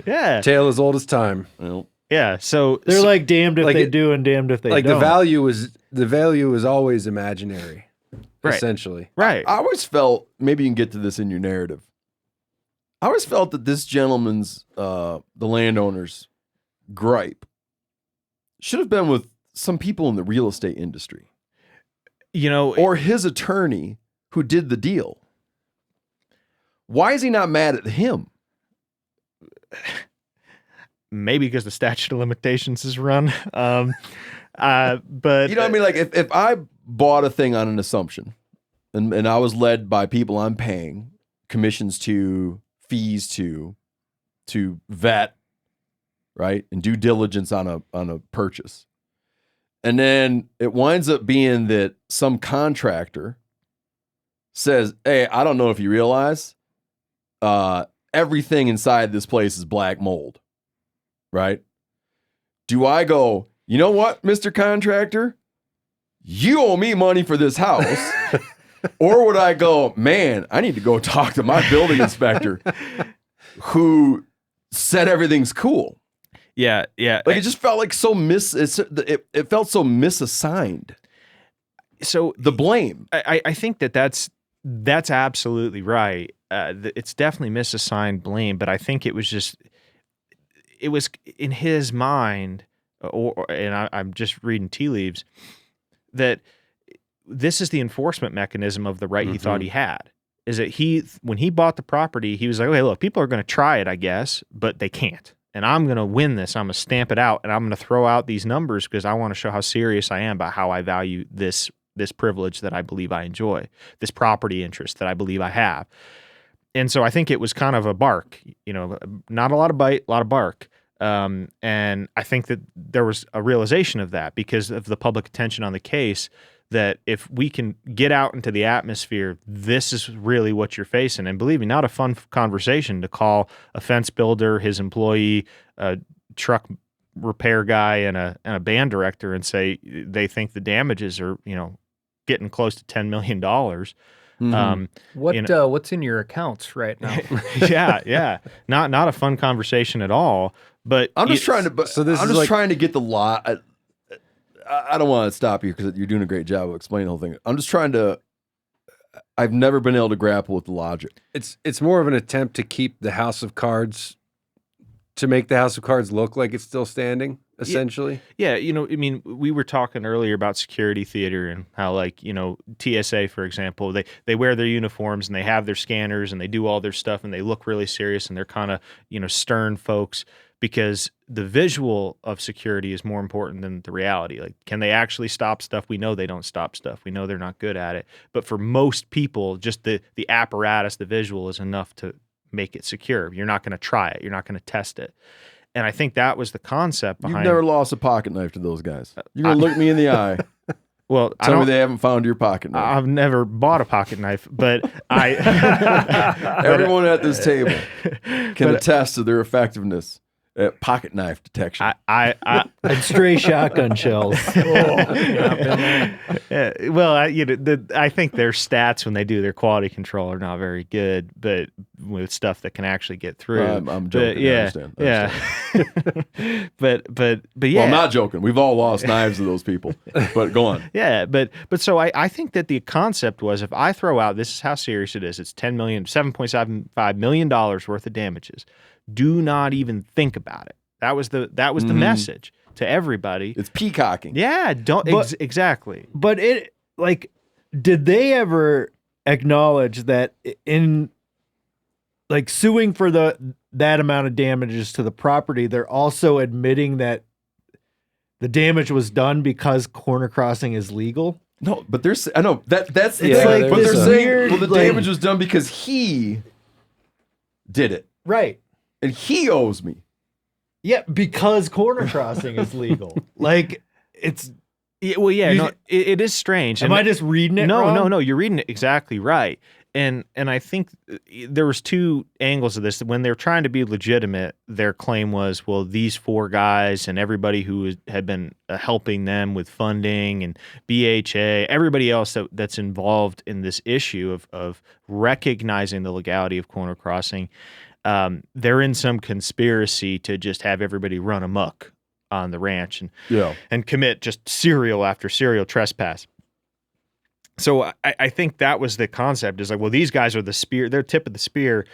Yeah. Tale as old as time. Well, Yeah. So They're like damned if like they it- do and damned if they Like don't. the value is always imaginary, Right. essentially. right. I always felt, maybe you can get to this in your narrative. I always felt that this gentleman's, the landowner's gripe should have been with some people in the real estate industry or his attorney who did the deal. Why is he not mad at him? Maybe because the statute of limitations is run. But You know what I mean? Like if I bought a thing on an assumption and I was led by people I'm paying commissions to, fees to vet, right? And due diligence on a purchase. And then it winds up being that some contractor says, hey, I don't know if you realize, everything inside this place is black mold, right? Do I go, you know what, Mr. Contractor? You owe me money for this house. Or would I go, man, I need to go talk to my building inspector who said everything's cool. yeah. Like it just felt like it felt so misassigned. So The blame. I think that's absolutely right. It's definitely misassigned blame, but I think it was in his mind, and I'm just reading tea leaves, that this is the enforcement mechanism of the right he thought he had. Is that when he bought the property, he was like, okay, look, people are going to try it, I guess, but they can't. And I'm going to win this. I'm going to stamp it out, and I'm going to throw out these numbers because I want to show how serious I am about how I value this privilege that I believe I enjoy, this property interest that I believe I have. And so I think it was kind of a bark, not a lot of bite, a lot of bark. And I think that there was a realization of that because of the public attention on the case, that if we can get out into the atmosphere, this is really what you're facing. And believe me, not a fun conversation to call a fence builder, his employee, a truck repair guy, and a band director and say they think the damages are, getting close to $10 million. What's in your accounts right now? Yeah. Not a fun conversation at all. But I'm just trying to. So this I'm is just like- trying to get the law. I don't want to stop you because you're doing a great job of explaining the whole thing. I'm just trying to. I've never been able to grapple with the logic. It's more of an attempt to keep the House of Cards, to make the House of Cards look like it's still standing, essentially. Yeah, we were talking earlier about security theater and how, TSA, for example, they wear their uniforms and they have their scanners and they do all their stuff and they look really serious and they're kind of, stern folks, because the visual of security is more important than the reality. Like, can they actually stop stuff? We know they don't stop stuff. We know they're not good at it. But for most people, just the apparatus, the visual is enough to make it secure. You're not going to try it. You're not going to test it. And I think that was the concept behind. You've never lost a pocket knife to those guys. You're gonna look me in the eye. Well, Tell me they haven't found your pocket knife. I've never bought a pocket knife, but I. Everyone at this table can attest to their effectiveness at pocket knife detection. And stray shotgun shells. I think their stats when they do their quality control are not very good, but with stuff that can actually get through. I'm joking. I understand. But yeah. Well, I'm not joking. We've all lost knives to those people. But go on. Yeah, but so I think that the concept was, if I throw out, this is how serious it is. It's $7.75 million worth of damages. Do not even think about it. That was the message to everybody. It's peacocking. Yeah, exactly. But did they ever acknowledge that in suing for that amount of damages to the property, they're also admitting that the damage was done because corner crossing is legal? No, but I know that's the It's thing. like But they're this saying, weird, the damage was done because he did it. Right. And he owes me. Yeah, because corner crossing is legal. It's. It is strange. Am I just reading it wrong? No, you're reading it exactly right. And I think there was two angles of this. When they're trying to be legitimate, their claim was, well, these four guys and everybody who had been helping them with funding and BHA, everybody else that's involved in this issue of recognizing the legality of corner crossing, they're in some conspiracy to just have everybody run amok on the ranch and commit just serial after serial trespass. So I think that was the concept, is like, well, these guys are the spear, they're tip of the spear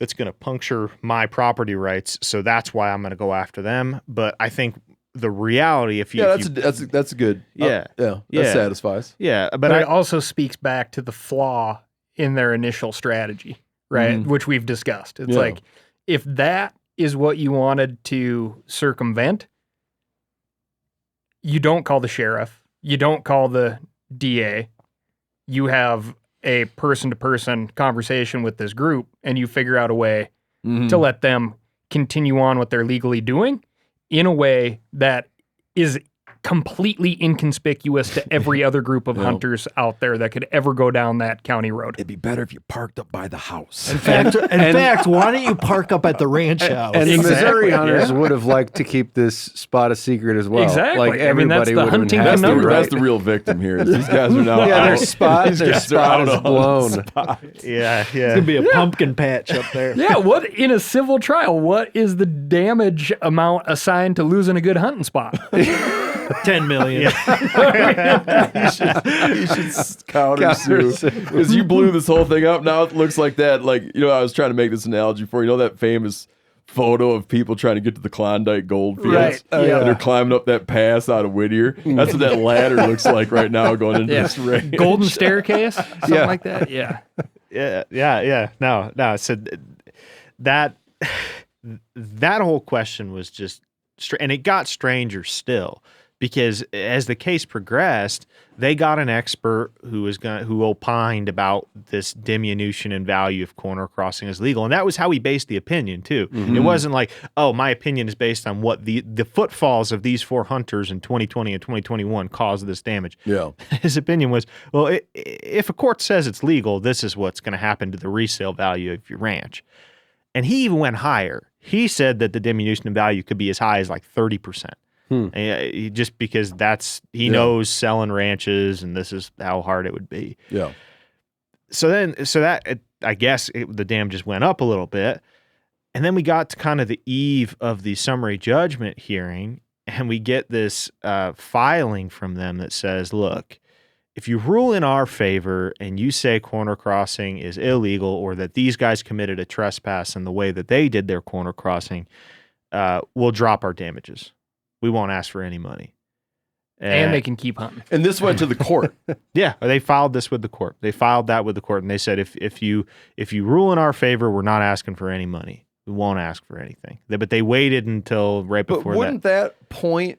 that's going to puncture my property rights. So that's why I'm going to go after them. But I think the reality, that's good. That satisfies. Yeah. But it also speaks back to the flaw in their initial strategy, right? Which we've discussed. It's like, if that is what you wanted to circumvent, you don't call the sheriff, you don't call the DA, you have a person-to-person conversation with this group, and you figure out a way to let them continue on what they're legally doing in a way that is completely inconspicuous to every other group of hunters out there that could ever go down that county road. It'd be better if you parked up by the house. In fact, why don't you park up at the ranch house? And the Missouri hunters would have liked to keep this spot a secret as well. Exactly. Like everybody that's the would have hunting been happy, conundrum. right? That's the real victim here. These guys are now Yeah, out. their spot These guys are out is on the blown. spot. Yeah. It's gonna be a pumpkin patch up there. Yeah, what in a civil trial, what is the damage amount assigned to losing a good hunting spot? 10 million. You should counter sue because you blew this whole thing up. Now it looks like that. I was trying to make this analogy for that famous photo of people trying to get to the Klondike goldfields. Right. And they're climbing up that pass out of Whittier. That's what that ladder looks like right now going into this range. Golden staircase, something like that. Yeah. Yeah. No. So that whole question was just, and it got stranger still, because as the case progressed, they got an expert who opined about this diminution in value of corner crossing as legal, and that was how he based the opinion too. It wasn't like, oh, my opinion is based on what the footfalls of these 4 hunters in 2020 and 2021 caused this damage. Yeah. His opinion was, well, if a court says it's legal, this is what's going to happen to the resale value of your ranch. And he even went higher. He said that the diminution in value could be as high as like 30%. Just because he knows selling ranches, and this is how hard it would be. Yeah. I guess the dam just went up a little bit. And then we got to kind of the eve of the summary judgment hearing, and we get this filing from them that says, look, if you rule in our favor and you say corner crossing is illegal, or that these guys committed a trespass in the way that they did their corner crossing, we'll drop our damages. We won't ask for any money. And they can keep hunting. And this went to the court. Yeah, they filed this with the court. They filed that with the court, and they said, if you rule in our favor, we're not asking for any money. We won't ask for anything. But they waited until right before that. But wouldn't that point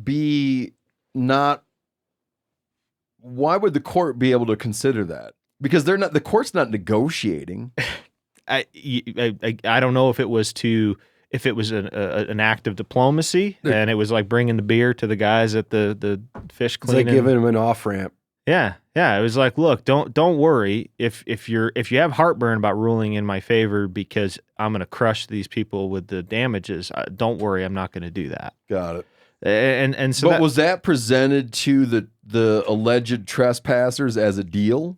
be not? Why would the court be able to consider that? Because they're not. The court's not negotiating. I don't know if it was an act of diplomacy, and it was like bringing the beer to the guys at the fish It's cleaning. like giving him an off ramp. Yeah. It was like, look, don't worry if you have heartburn about ruling in my favor because I'm going to crush these people with the damages. Don't worry, I'm not going to do that. Got it. And so, was that presented to the alleged trespassers as a deal?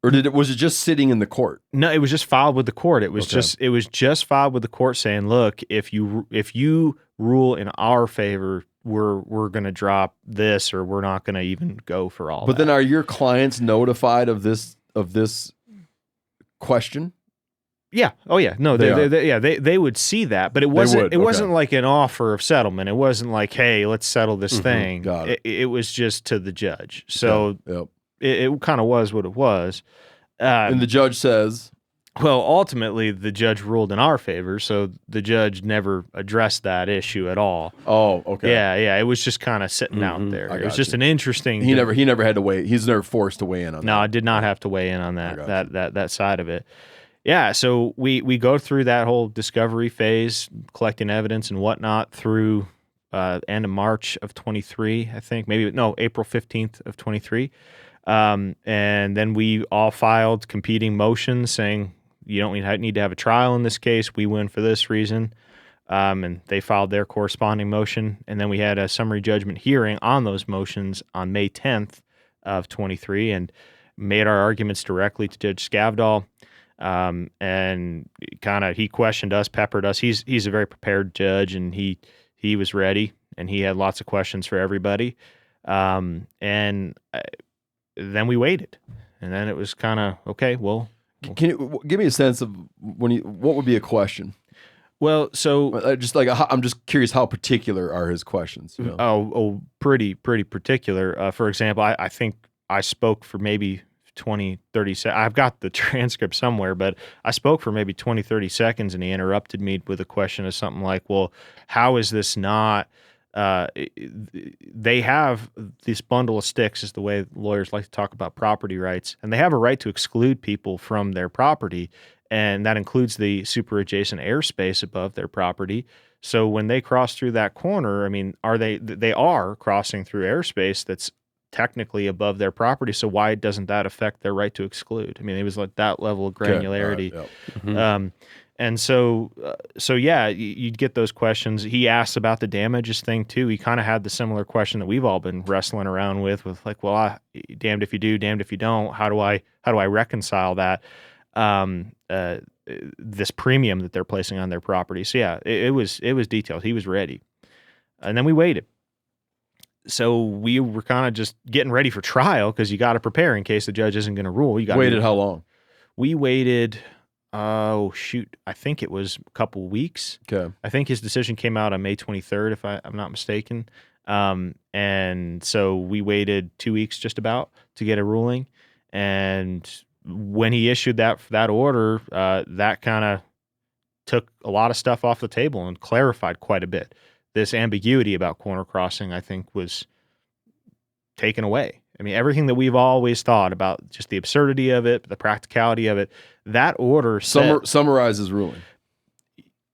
Or was it just sitting in the court? No, it was just filed with the court. It was just filed with the court saying, look, if you rule in our favor, we're going to drop this, or we're not going to even go for all. But then, are your clients notified of this question? Yeah. Oh yeah. No, they would see that, but it wasn't like an offer of settlement. It wasn't like, hey, let's settle this thing. Got it. It was just to the judge. So. Yep. It kind of was what it was. And the judge says? Well, ultimately, the judge ruled in our favor, so the judge never addressed that issue at all. Oh, okay. Yeah. It was just kind of sitting out there. It was just an interesting... He never had to weigh... He's never forced to weigh in on that. No, I did not have to weigh in on that side of it. Yeah, so we go through that whole discovery phase, collecting evidence and whatnot through end of March of 23, I think. April 15th of 23. And then we all filed competing motions saying, you don't need to have a trial in this case. We win for this reason. And they filed their corresponding motion. And then we had a summary judgment hearing on those motions on May 10th of 23 and made our arguments directly to Judge Scavdall. And he questioned us, peppered us. He's a very prepared judge, and he was ready, and he had lots of questions for everybody. Then we waited, and then it was kind of okay. Well, can you give me a sense of what would be a question? Well, so I'm just curious, how particular are his questions? You know? Pretty particular. For example, I think I spoke for maybe 20, 30 seconds. I've got the transcript somewhere, but I spoke for maybe 20, 30 seconds, and he interrupted me with a question of something like, well, how is this not... they have this bundle of sticks, is the way lawyers like to talk about property rights, and they have a right to exclude people from their property, and that includes the super adjacent airspace above their property. So when they cross through that corner, I mean, they are crossing through airspace that's technically above their property. So why doesn't that affect their right to exclude? I mean, it was like that level of granularity. Okay. Right, And so yeah, you'd get those questions. He asked about the damages thing too. He kind of had the similar question that we've all been wrestling around with like, well, damned if you do, damned if you don't. How do I reconcile that? This premium that they're placing on their property. So yeah, it was detailed. He was ready, and then we waited. So we were kind of just getting ready for trial because you got to prepare in case the judge isn't going to rule. You got waited how long? We waited. I think it was a couple weeks. Okay. I think his decision came out on May 23rd, if I'm not mistaken. And so we waited 2 weeks just about to get a ruling. And when he issued that order, that kind of took a lot of stuff off the table and clarified quite a bit. this ambiguity about corner crossing, I think, was taken away. I mean, everything that we've always thought about, just the absurdity of it, the practicality of it, that order summarizes ruling.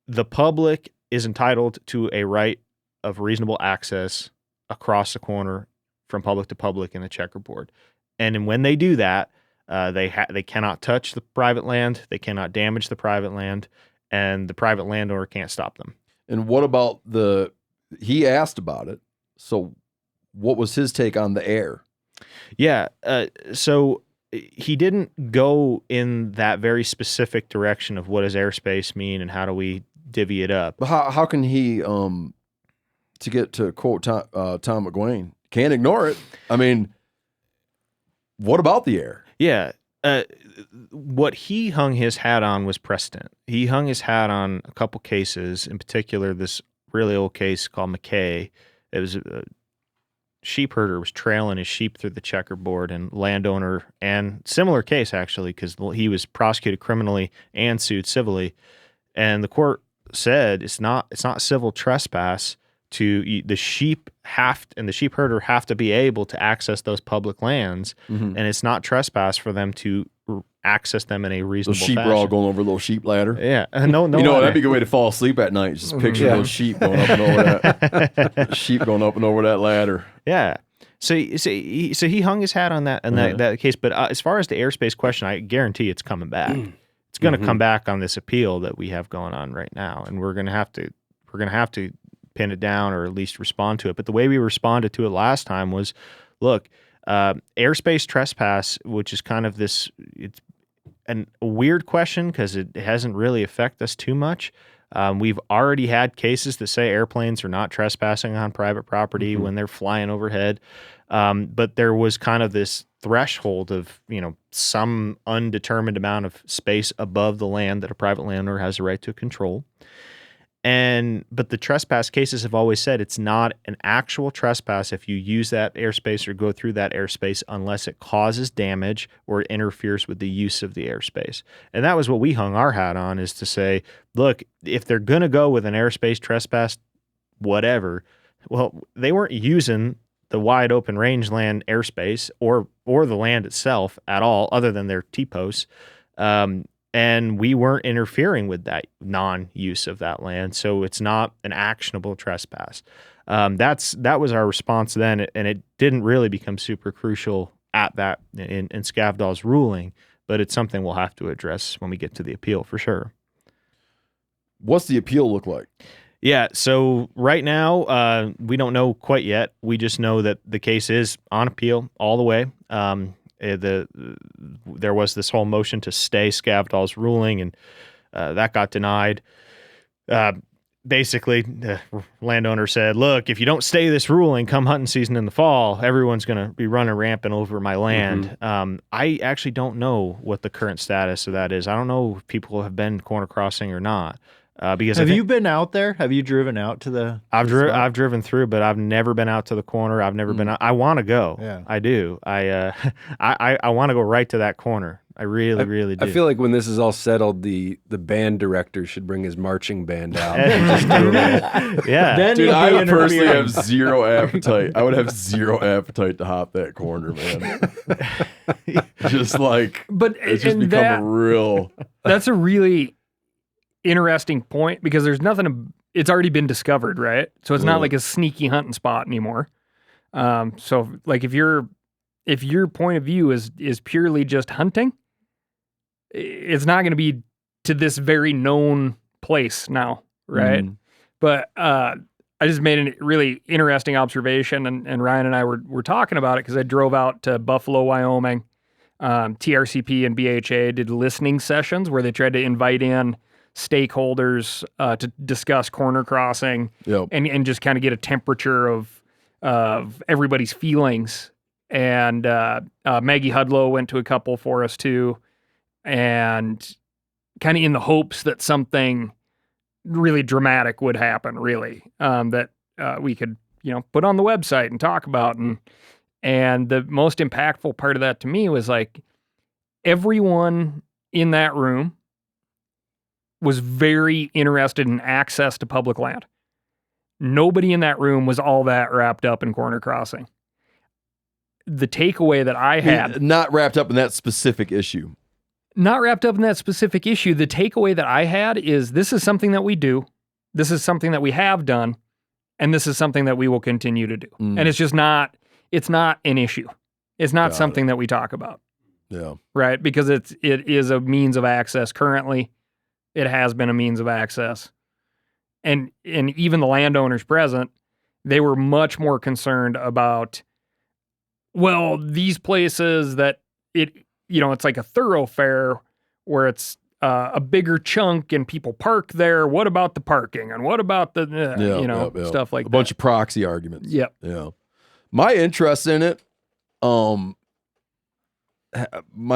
The public is entitled to a right of reasonable access across the corner from public to public in the checkerboard. And when they do that, they cannot touch the private land, they cannot damage the private land, and the private landowner can't stop them. And what about he asked about it, so what was his take on the air? Yeah, so he didn't go in that very specific direction of what does airspace mean and how do we divvy it up. But how can he, to get to quote Tom McGuane, can't ignore it? I mean, what about the air? Yeah. What he hung his hat on was precedent. He hung his hat on a couple cases, in particular this really old case called McKay. It was a sheep herder was trailing his sheep through the checkerboard, and landowner, and similar case actually, because he was prosecuted criminally and sued civilly, and the court said it's not civil trespass to the sheep and the sheep herder have to be able to access those public lands, and it's not trespass for them to access them in a reasonable fashion. Those sheep are all going over a little sheep ladder. Yeah, no. That'd be a good way to fall asleep at night. Just picture those sheep going up and over that sheep going up and over that ladder. Yeah. So he hung his hat on that case. But as far as the airspace question, I guarantee it's coming back. It's going to come back on this appeal that we have going on right now, and we're going to have to pin it down or at least respond to it. But the way we responded to it last time was, look, airspace trespass, which is kind of it's a weird question because it hasn't really affected us too much. We've already had cases that say airplanes are not trespassing on private property when they're flying overhead. But there was kind of this threshold of, some undetermined amount of space above the land that a private landowner has a right to control. But the trespass cases have always said it's not an actual trespass if you use that airspace or go through that airspace unless it causes damage or it interferes with the use of the airspace. And that was what we hung our hat on, is to say, look, if they're going to go with an airspace trespass, whatever, well, they weren't using the wide open rangeland airspace or the land itself at all, other than their T-posts. And we weren't interfering with that non-use of that land, so it's not an actionable trespass. That was our response then, and it didn't really become super crucial at that in Skavdal's ruling, but it's something we'll have to address when we get to the appeal for sure. What's the appeal look like? Yeah, so right now we don't know quite yet. We just know that the case is on appeal all the way. There was this whole motion to stay Skavdal's ruling, and that got denied. Basically, the landowner said, look, if you don't stay this ruling come hunting season in the fall, everyone's going to be running rampant over my land. I actually don't know what the current status of that is. I don't know if people have been corner crossing or not. Because have you been out there? Have you driven out to the? I've driven through, but I've never been out to the corner. I've never been out. I want to go. Yeah. I do. I want to go right to that corner. I really do. I feel like when this is all settled, the band director should bring his marching band out. And just do it. Yeah, Then dude, you'd I be would personally interfering. have zero appetite. I would have zero appetite to hop that corner, man. Just like, But it's just and become real. that's a really interesting point, because there's nothing. It's already been discovered, right? So it's not like a sneaky hunting spot anymore. So like if your point of view is purely just hunting, it's not going to be to this very known place now, right? But I just made a really interesting observation, and Ryan and I were talking about it because I drove out to Buffalo, Wyoming. TRCP and BHA did listening sessions where they tried to invite in stakeholders to discuss corner crossing and just kind of get a temperature of everybody's feelings. And Maggie Hudlow went to a couple for us too, and kind of in the hopes that something really dramatic would happen, really, that we could, put on the website and talk about. And the most impactful part of that to me was like everyone in that room was very interested in access to public land. Nobody in that room was all that wrapped up in corner crossing. The takeaway that I had... Not wrapped up in that specific issue. Not wrapped up in that specific issue. The takeaway that I had is this is something that we do. This is something that we have done. And this is something that we will continue to do. And it's just not, it's not an issue. It's not something that we talk about. Yeah. Right? Because it is a means of access currently. It has been a means of access. And even the landowners present, they were much more concerned about, well, these places that it's like a thoroughfare where it's a bigger chunk and people park there. What about the parking? And what about the, stuff like that? A bunch of proxy arguments. Yep. Yeah. My interest in it, my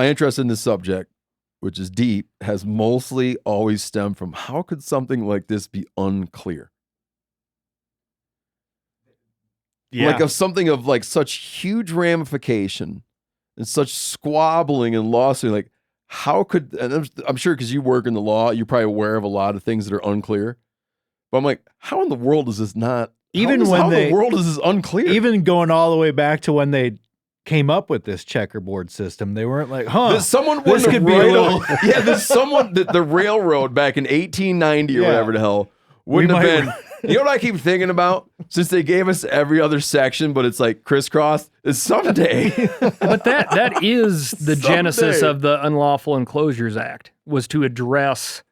interest in this subject, which is deep, has mostly always stemmed from how could something like this be unclear? Yeah. Like of something of like such huge ramification and such squabbling and lawsuit, like how could, and I'm sure because you work in the law, you're probably aware of a lot of things that are unclear. But I'm like, how in the world is this not, how in the world is this unclear? Even going all the way back to when they came up with this checkerboard system, they weren't like, there's someone this could be a little... there's someone that the railroad back in 1890 or whatever the hell wouldn't have been. You know what I keep thinking about? Since they gave us every other section, but it's like crisscross, is someday. But that is the genesis of the Unlawful Enclosures Act, was to address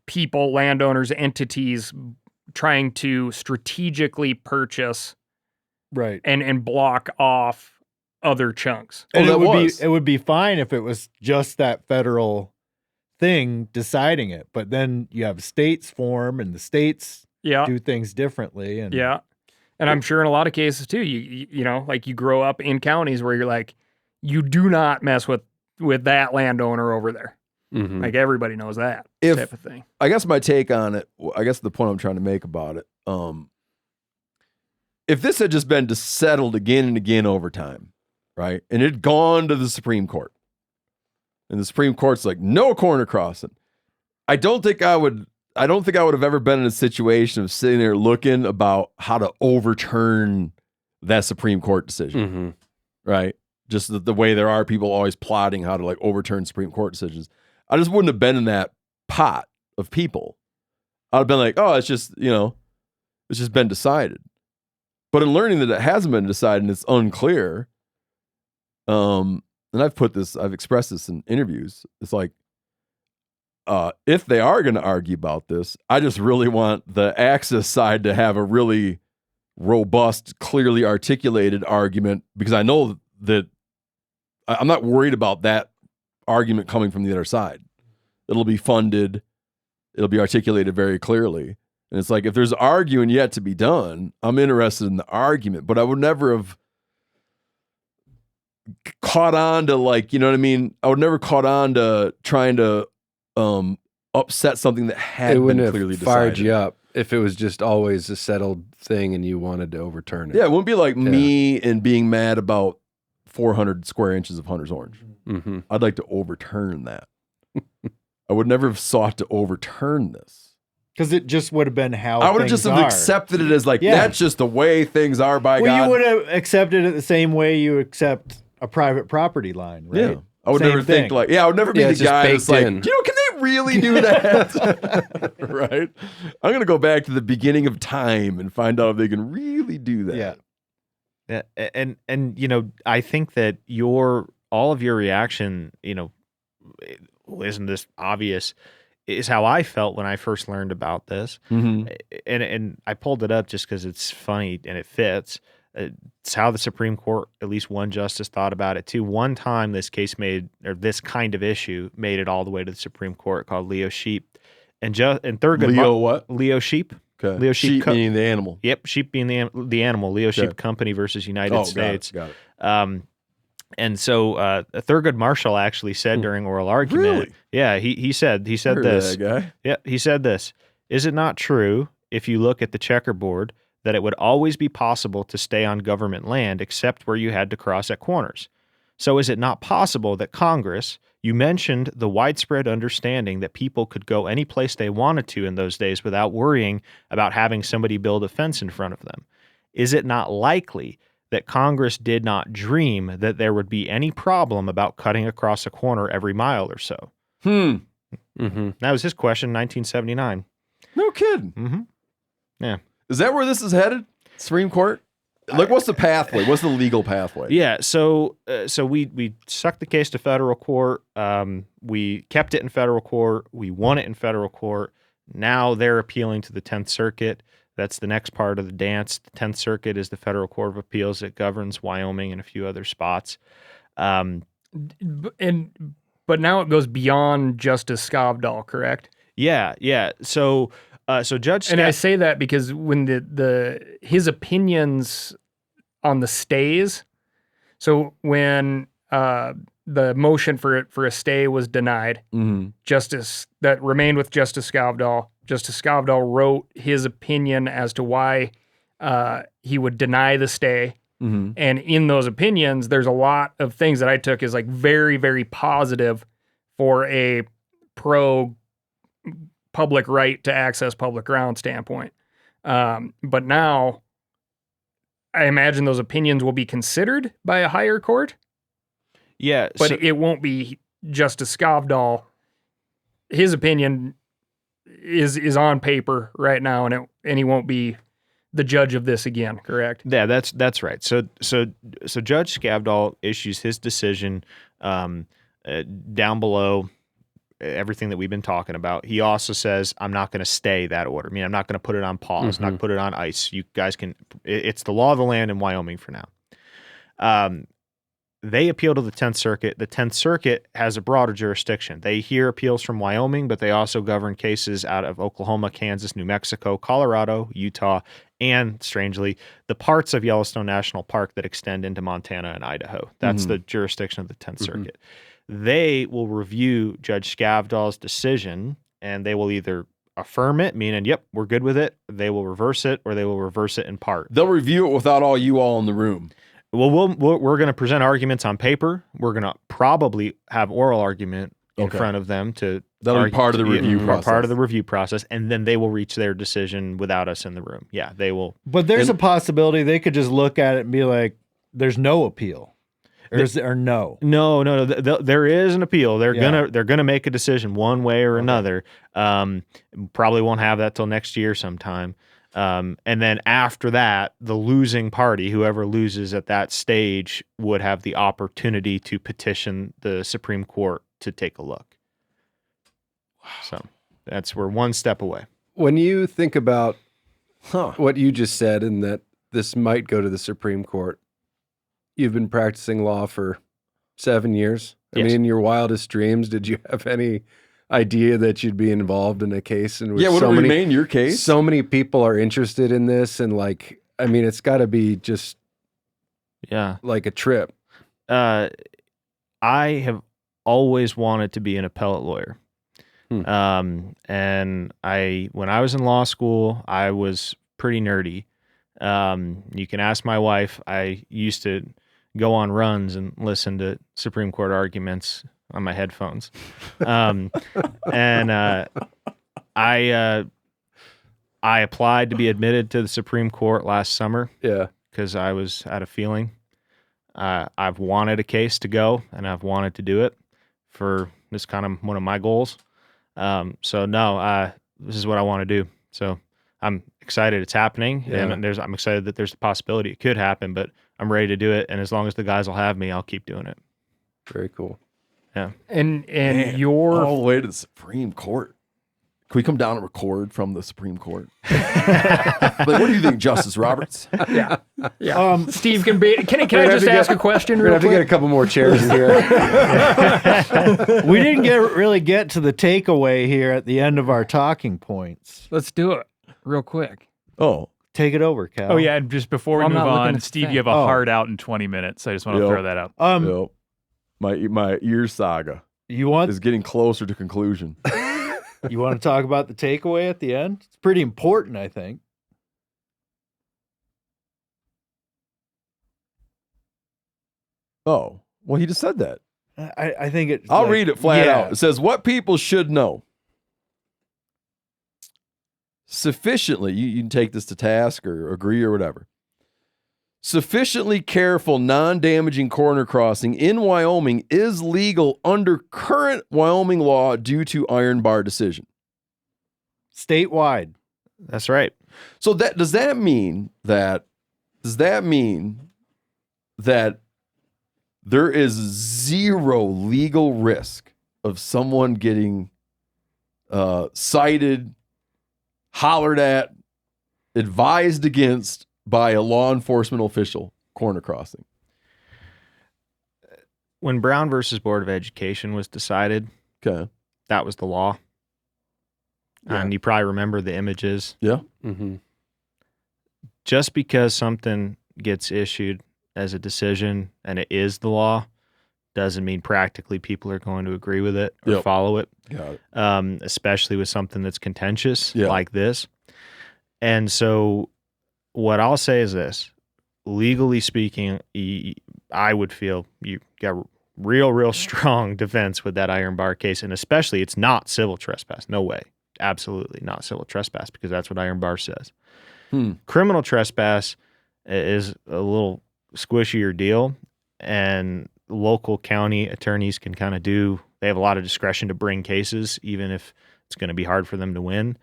people, landowners, entities trying to strategically purchase right and block off other chunks. And it would be fine if it was just that federal thing deciding it, but then you have states form and the states do things differently. And and I'm sure in a lot of cases too, you know, like you grow up in counties where you're like, you do not mess with that landowner over there. Mm-hmm. Like everybody knows that type of thing. I guess my take on it, I guess the point I'm trying to make about it, if this had just been settled again and again over time, right, and it had gone to the Supreme Court, and the Supreme Court's like, no corner crossing, I don't think I would have ever been in a situation of sitting there looking about how to overturn that Supreme Court decision, right? Just the way there are people always plotting how to like overturn Supreme Court decisions. I just wouldn't have been in that pot of people. I'd have been like, oh, it's just, it's just been decided. But in learning that it hasn't been decided and it's unclear, and I've expressed this in interviews, it's like, if they are going to argue about this, I just really want the access side to have a really robust, clearly articulated argument, because I know that I'm not worried about that argument coming from the other side. It'll be funded. It'll be articulated very clearly. And it's like, if there's arguing yet to be done, I'm interested in the argument, but I would never have caught on to like, you know what I mean? I would never caught on to trying to upset something that had been clearly decided. Fired you up if it was just always a settled thing and you wanted to overturn it. Yeah, it wouldn't be like me and being mad about 400 square inches of Hunter's Orange. Mm-hmm. I'd like to overturn that. I would never have sought to overturn this. Because it just would have been how I would have just accepted it as like, that's just the way things are by God. You would have accepted it the same way you accept a private property line, right? Yeah. I would never think like, I would never be the guy that's like, can they really do that? Right? I'm going to go back to the beginning of time and find out if they can really do that. Yeah. Yeah, and I think that all of your reaction, isn't this obvious, is how I felt when I first learned about this. Mm-hmm. And I pulled it up just because it's funny and it fits. It's how the Supreme Court, at least one justice, thought about it too. One time this kind of issue made it all the way to the Supreme Court, called Leo Sheep. And what? Leo Sheep. Okay. Leo Sheep meaning the animal. Yep, sheep being the animal. Leo Sheep Company versus United States. Got it. And so Thurgood Marshall actually said during oral argument, really? Yeah, he said this. That guy. Yeah, he said this. Is it not true, if you look at the checkerboard, that it would always be possible to stay on government land except where you had to cross at corners? So is it not possible that Congress, You mentioned the widespread understanding that people could go any place they wanted to in those days without worrying about having somebody build a fence in front of them. Is it not likely that Congress did not dream that there would be any problem about cutting across a corner every mile or so? Mm-hmm. That was his question in 1979. No kidding. Mm-hmm. Yeah. Is that where this is headed? Supreme Court? Like, what's the pathway? What's the legal pathway? Yeah, so we sucked the case to federal court. We kept it in federal court. We won it in federal court. Now they're appealing to the 10th Circuit. That's the next part of the dance. The 10th Circuit is the Federal Court of Appeals that governs Wyoming and a few other spots. But now it goes beyond Justice Skavdal, correct? Yeah. So Judge And I say that because when his opinions on the stays, so when the motion for a stay was denied, Justice that remained with Justice Skavdal. Justice Skavdal wrote his opinion as to why he would deny the stay. And in those opinions, there's a lot of things that I took as like very, very positive for a pro public right to access public ground standpoint. But now I imagine those opinions will be considered by a higher court. Yeah. But it won't be Justice Skavdal. His opinion is on paper right now, and he won't be the judge of this again, correct? Yeah, that's right. So Judge Skavdal issues his decision down below everything that we've been talking about. He also says, I'm not going to stay that order. I mean, I'm not going to put it on pause, not put it on ice. You guys can, it's the law of the land in Wyoming for now. They appeal to the 10th Circuit. The 10th Circuit has a broader jurisdiction. They hear appeals from Wyoming, but they also govern cases out of Oklahoma, Kansas, New Mexico, Colorado, Utah, and, strangely, the parts of Yellowstone National Park that extend into Montana and Idaho. That's the jurisdiction of the 10th Circuit. They will review Judge Skavdal's decision, and they will either affirm it, meaning, yep, we're good with it. They will reverse it, or they will reverse it in part. They'll review it without all you all in the room. Well, we're going to present arguments on paper. We're going to probably have oral argument in front of them to that'll be part of the review process. Part of the review process, and then they will reach their decision without us in the room. Yeah, they will. But there's a possibility they could just look at it and be like, "There's no appeal," or no. No. There is an appeal. They're gonna make a decision one way or another. Probably won't have that till next year sometime. And then after that, the losing party, whoever loses at that stage, would have the opportunity to petition the Supreme Court to take a look. So we're one step away. When you think about what you just said and that this might go to the Supreme Court, you've been practicing law for 7 years. I Yes. mean, in your wildest dreams, did you have any idea that you'd be involved in a case in which Would it remain your case? so many people are interested in this? And like, I mean, it's got to be just like a trip. I have always wanted to be an appellate lawyer. And when I was in law school, I was pretty nerdy. You can ask my wife. I used to go on runs and listen to Supreme Court arguments on my headphones. I applied to be admitted to the Supreme Court last summer. Yeah. Because I had a feeling. I've wanted a case to go, and I've wanted to do it for this kind of one of my goals. This is what I want to do. So I'm excited it's happening, and I'm excited that there's a possibility it could happen, but I'm ready to do it. And as long as the guys will have me, I'll keep doing it. Very cool. Yeah. And Man, your all the way to the Supreme Court. Can we come down and record from the Supreme Court? Like, what do you think, Justice Roberts? yeah. Steve, can I just ask a question We're real going to have to quick? get a couple more chairs in here. We didn't really get to the takeaway here at the end of our talking points. Let's do it real quick. Oh. Take it over, Cal. Oh, yeah, and just before we I'm move not looking on, at the Steve, thing. you have a hard out in 20 minutes. I just want to throw that out. Yep. My ear saga You want is getting closer to conclusion. you want to talk about the takeaway at the end? It's pretty important, I think. Oh, well, he just said that. I think it. I'll read it flat out. It says, what people should know. Sufficiently, you can take this to task or agree or whatever. Sufficiently careful, non-damaging corner crossing in Wyoming is legal under current Wyoming law due to iron bar decision. Statewide. That's right. So does that mean that there is zero legal risk of someone getting cited, hollered at, advised against by a law enforcement official corner crossing? When Brown versus Board of Education was decided, Okay. that was the law. Yeah. And you probably remember the images. Yeah. Mm-hmm. Just because something gets issued as a decision and it is the law doesn't mean practically people are going to agree with it or follow it. Got it. Especially with something that's contentious Yeah. like this. And so what I'll say is this. Legally speaking, I would feel you got real strong defense with that iron bar case, and especially it's not civil trespass. No way. Absolutely not civil trespass, because that's what iron bar says. Criminal trespass is a little squishier deal, and local county attorneys can kind of they have a lot of discretion to bring cases, even if it's going to be hard for them to win.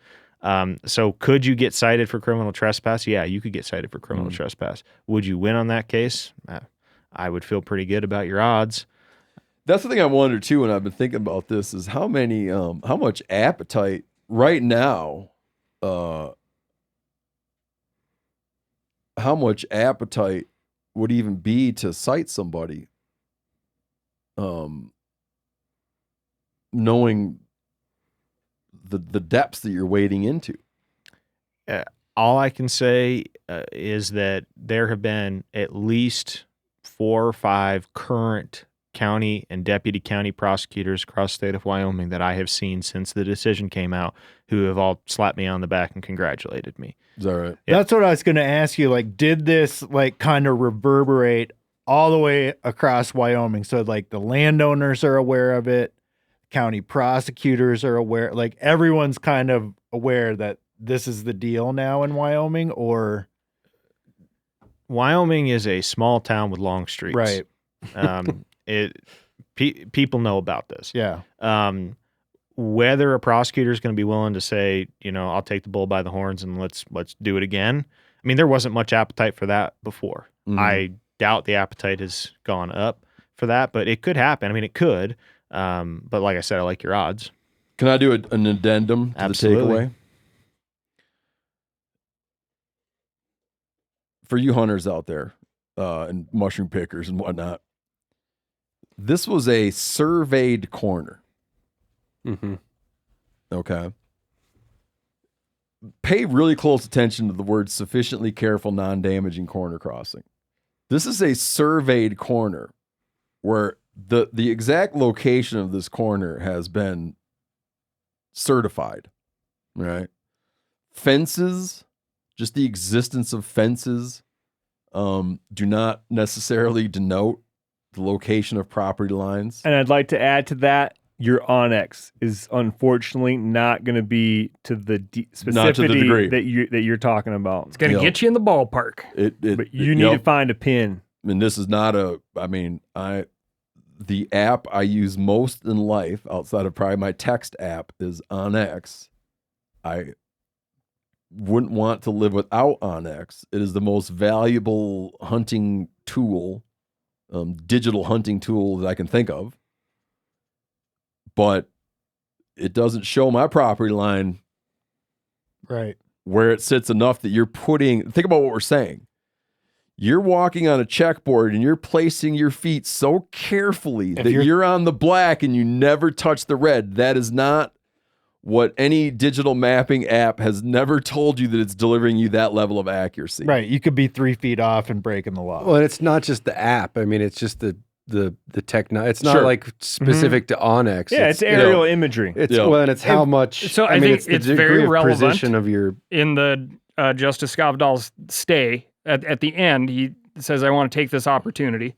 So could you get cited for criminal trespass? Yeah, you could get cited for criminal trespass. Would you win on that case? I would feel pretty good about your odds. That's the thing I wonder too when I've been thinking about this is how much appetite right now, how much appetite would even be to cite somebody, knowing the depths that you're wading into. All I can say is that there have been at least 4 or 5 current county and deputy county prosecutors across the state of Wyoming that I have seen since the decision came out who have all slapped me on the back and congratulated me. Is that right? Yeah. That's what I was going to ask you. Like, did this like kind of reverberate all the way across Wyoming? So like the landowners are aware of it, county prosecutors are aware, like everyone's kind of aware that this is the deal now in Wyoming, or Wyoming is a small town with long streets. right? People know about this. Yeah. Whether a prosecutor is going to be willing to say, I'll take the bull by the horns and let's do it again. I mean, there wasn't much appetite for that before. I doubt the appetite has gone up for that, but it could happen. I mean, it could. But like I said, I like your odds. Can I do an addendum to Absolutely. the takeaway? For you hunters out there, and mushroom pickers and whatnot, this was a surveyed corner. Mm-hmm. Okay. Pay really close attention to the word sufficiently careful, non-damaging corner crossing. This is a surveyed corner where the exact location of this corner has been certified, right? Fences, just the existence of fences, do not necessarily denote the location of property lines. And I'd like to add to that, your onX is unfortunately not going to be to the specificity that you're talking about. It's going to get you in the ballpark. But you need to find a pin. And this is not the app I use most in life outside of probably my text app is onX. I wouldn't want to live without onX. It is the most valuable hunting tool, digital hunting tool that I can think of. But it doesn't show my property line Right. where it sits enough that think about what we're saying. You're walking on a checkboard and you're placing your feet so carefully that you're on the black and you never touch the red. That is not what any digital mapping app has never told you that it's delivering you that level of accuracy. Right. You could be 3 feet off and breaking the law. Well, and it's not just the app. I mean, it's just the techno. It's not like specific to onX. Yeah, it's aerial imagery. It's well, and it's how much. So I think it's the it's degree very of relevant precision of your. In the Justice Skavdal's stay at the end, he says, "I want to take this opportunity."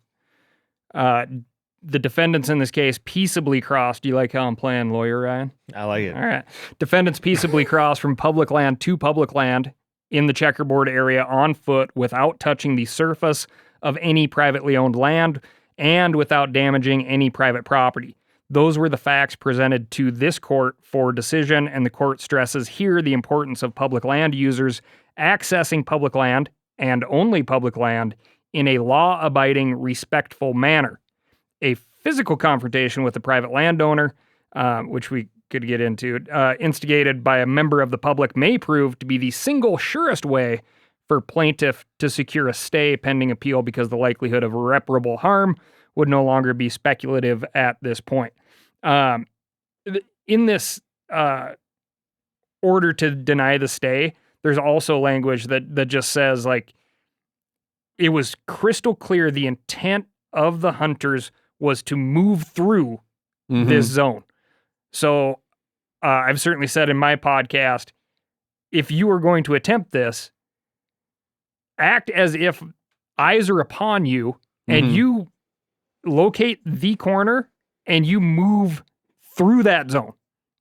the defendants in this case peaceably crossed. Do you like how I'm playing lawyer, Ryan? I like it. All right. Defendants peaceably crossed from public land to public land in the checkerboard area on foot without touching the surface of any privately owned land and without damaging any private property. Those were the facts presented to this court for decision, and the court stresses here the importance of public land users accessing public land and only public land in a law-abiding, respectful manner. A physical confrontation with a private landowner, which we could get into, instigated by a member of the public may prove to be the single surest way for plaintiff to secure a stay pending appeal because the likelihood of irreparable harm would no longer be speculative at this point. In this order to deny the stay, there's also language that just says, like, it was crystal clear the intent of the hunters was to move through this zone. So I've certainly said in my podcast, if you are going to attempt this, act as if eyes are upon you and you locate the corner and you move through that zone.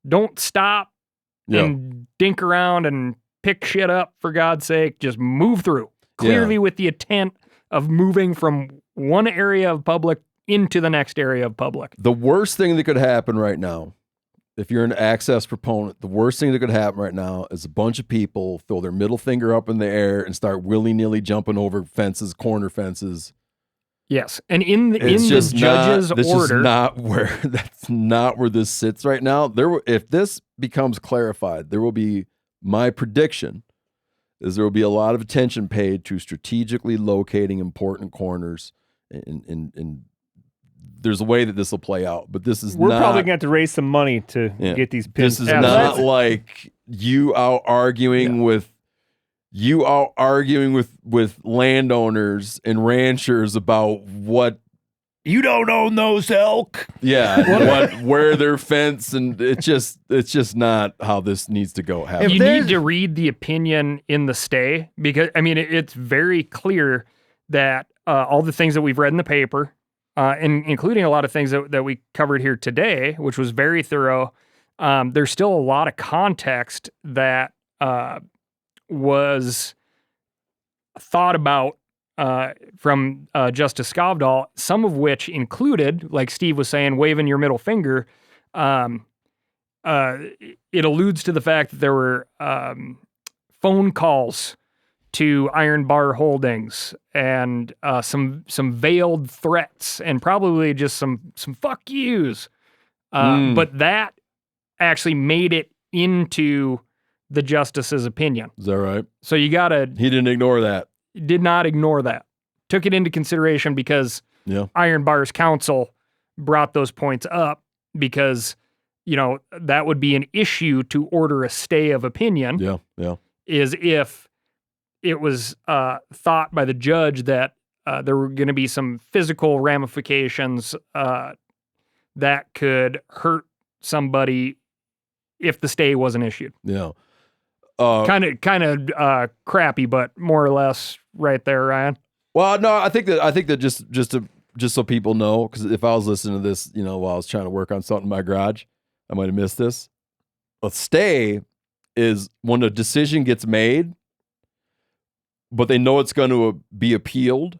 Don't stop and dink around and pick shit up, for God's sake. Just move through. Clearly with the intent of moving from one area of public into the next area of public. The worst thing that could happen right now, if you're an access proponent, the worst thing that could happen right now is a bunch of people throw their middle finger up in the air and start willy-nilly jumping over fences, corner fences. Yes, and in the judge's order, that's not where this sits right now. If this becomes clarified, there will be, my prediction is there will be a lot of attention paid to strategically locating important corners, and there's a way that this will play out. But this is we're probably going to have to raise some money to get these pins. This is not like you out arguing with landowners and ranchers about what you don't own those elk. Yeah, where they're fenced, and it's just not how this needs to go. You need to read the opinion in the stay, because I mean it's very clear that all the things that we've read in the paper, and including a lot of things that we covered here today, which was very thorough. There's still a lot of context that was thought about from Justice Skovdahl, some of which included, like Steve was saying, waving your middle finger. It alludes to the fact that there were phone calls to Iron Bar Holdings and some veiled threats and probably just some fuck yous. But that actually made it into the justice's opinion. Is that right? So you gotta... He didn't ignore that. Did not ignore that. Took it into consideration because Iron Bar's counsel brought those points up because, that would be an issue to order a stay of opinion. Yeah. Is if it was thought by the judge that there were going to be some physical ramifications that could hurt somebody if the stay wasn't issued. Yeah. Kind of crappy, but more or less right there, Ryan. Well, no, I think that just so people know, because if I was listening to this, while I was trying to work on something in my garage, I might have missed this. A stay is when a decision gets made, but they know it's going to be appealed.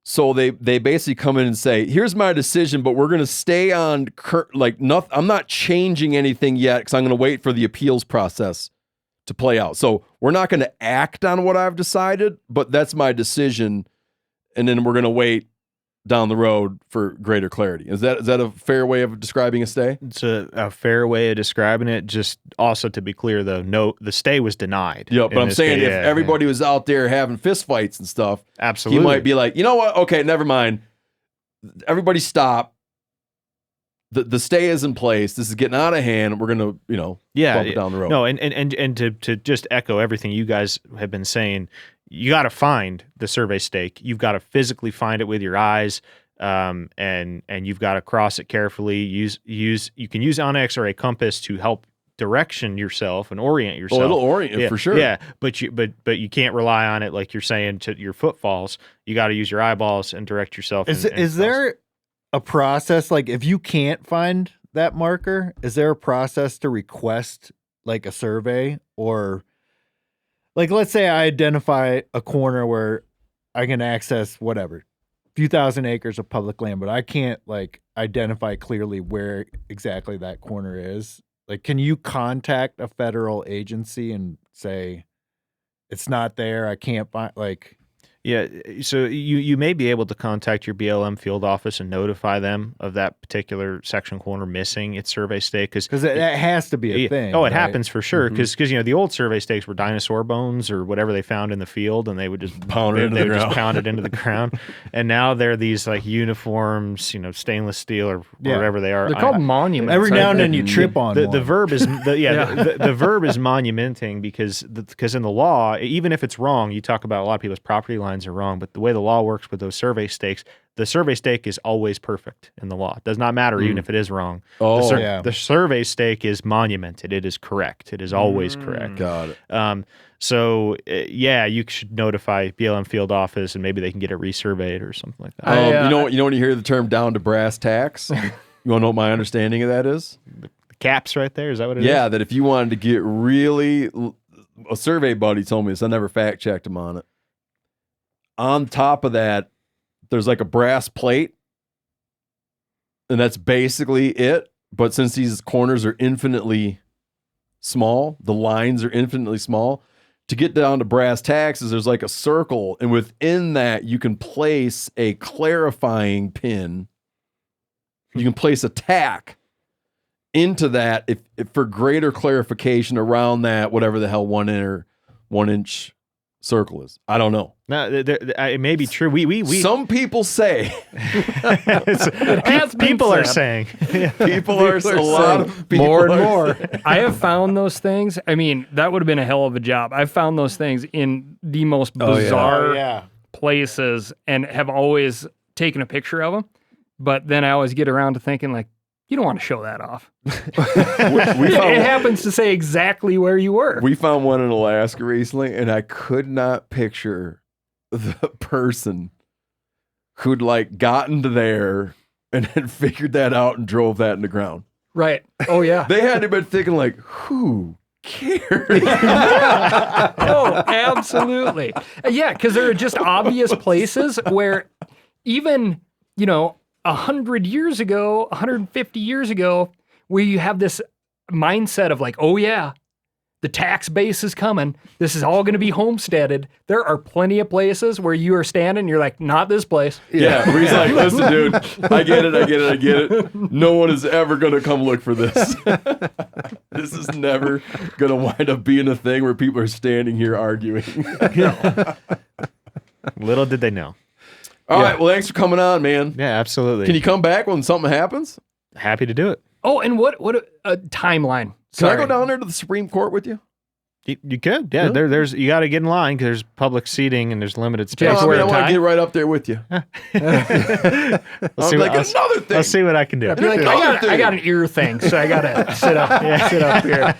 So they basically come in and say, "Here's my decision, but we're going to stay on I'm not changing anything yet because I'm going to wait for the appeals process to play out. So we're not going to act on what I've decided, but that's my decision, and then we're going to wait down the road for greater clarity." Is that a fair way of describing a stay? It's a fair way of describing it. Just also to be clear, though, no, the stay was denied. Yeah, but I'm saying if everybody was out there having fist fights and stuff, absolutely, he might be like, you know what? Okay, never mind. Everybody stop. The stay is in place. This is getting out of hand. We're gonna, bump it down the road. No, and to just echo everything you guys have been saying, you got to find the survey stake. You've got to physically find it with your eyes, and you've got to cross it carefully. You can use Onyx or a compass to help direction yourself and orient yourself. Oh, it'll orient you for sure. Yeah, but you can't rely on it like you're saying to your footfalls. You got to use your eyeballs and direct yourself. Is there a process? Like, if you can't find that marker, is there a process to request like a survey? Or like, let's say I identify a corner where I can access whatever, a few thousand acres of public land, but I can't like identify clearly where exactly that corner is. Like, can you contact a federal agency and say, it's not there, I can't find, like... Yeah, so you may be able to contact your BLM field office and notify them of that particular section corner missing its survey stake, because that has to be a thing. Oh, it right? happens for sure, because the old survey stakes were dinosaur bones or whatever they found in the field, and they would just pound it into the ground. And now they're these like uniforms, stainless steel or whatever they are. They're called monuments. Every now and then you trip on one. The verb is the verb is monumenting because in the law, even if it's wrong, you talk about a lot of people's property lines are wrong, but the way the law works with those survey stakes, the survey stake is always perfect in the law. It does not matter even if it is wrong. The survey stake is monumented. It is correct. It is always correct. Got it. You should notify BLM field office and maybe they can get it resurveyed or something like that. You know when you hear the term down to brass tacks, you want to know what my understanding of that is? The caps right there. Is that what it is? Yeah, that if you wanted to get really, a survey buddy told me this. I never fact checked him on it. On top of that, there's like a brass plate, and that's basically it. But since these corners are infinitely small, the lines are infinitely small, to get down to brass tacks, there's like a circle, and within that, you can place a clarifying pin. You can place a tack into that if for greater clarification around that, whatever the hell 1 inch circle is. I don't know. No, it may be true. We some people say people are saying more and more. I have found those things. I mean, that would have been a hell of a job. I've found those things in the most bizarre places and have always taken a picture of them. But then I always get around to thinking like, you don't want to show that off. It happens to say exactly where you were. We found one in Alaska recently, and I could not picture the person who'd like gotten to there and had figured that out and drove that in the ground. Right. Oh, yeah. They had to have been thinking like, who cares? Oh, absolutely. Yeah, because there are just obvious places where even, 100 years ago, 150 years ago, where you have this mindset of like, oh yeah, the tax base is coming. This is all going to be homesteaded. There are plenty of places where you are standing, you're like, not this place. Yeah, where he's like, listen, dude, I get it. No one is ever going to come look for this. This is never going to wind up being a thing where people are standing here arguing. Little did they know. All right, well, thanks for coming on, man. Yeah, absolutely. Can you come back when something happens? Happy to do it. Oh, and what a timeline. Can I go down there to the Supreme Court with you? You could, yeah. Really? There's you got to get in line because there's public seating and there's limited space. I want to get right up there with you. I'll see what I can do. I'll be like, I got an ear thing, so I got to sit up here.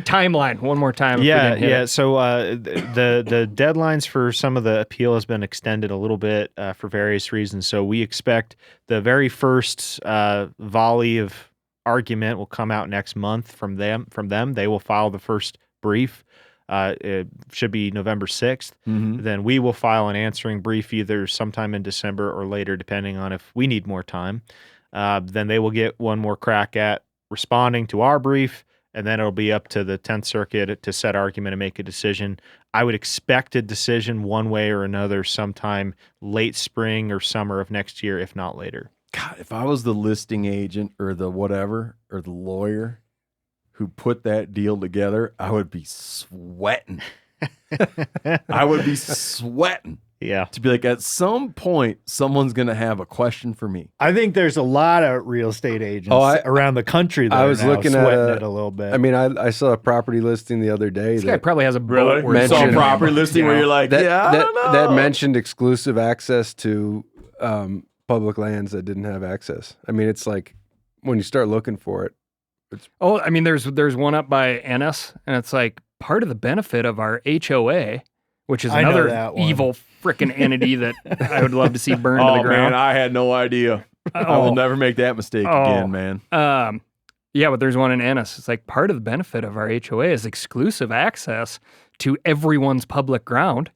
Timeline, one more time. Yeah. So the deadlines for some of the appeal has been extended a little bit for various reasons. So we expect the very first volley of argument will come out next month from them. They will file the first brief. It should be November 6th. Mm-hmm. Then we will file an answering brief either sometime in December or later, depending on if we need more time. Then they will get one more crack at responding to our brief, and then it'll be up to the 10th Circuit to set argument and make a decision. I would expect a decision one way or another sometime late spring or summer of next year, if not later. God, if I was the listing agent or the whatever, or the lawyer who put that deal together, I would be sweating. Yeah. To be like, at some point, someone's going to have a question for me. I think there's a lot of real estate agents around the country that I was looking at it a little bit. I mean, I saw a property listing the other day. This guy probably has a boat. Where you saw a property listing where you're like, I don't know. That mentioned exclusive access to public lands that didn't have access. I mean, it's like when you start looking for it. There's one up by Ennis, and it's like part of the benefit of our HOA, which is another evil freaking entity that I would love to see burned to the ground. Man, I had no idea. I will never make that mistake again, man. Yeah, but there's one in Ennis. It's like part of the benefit of our HOA is exclusive access to everyone's public ground.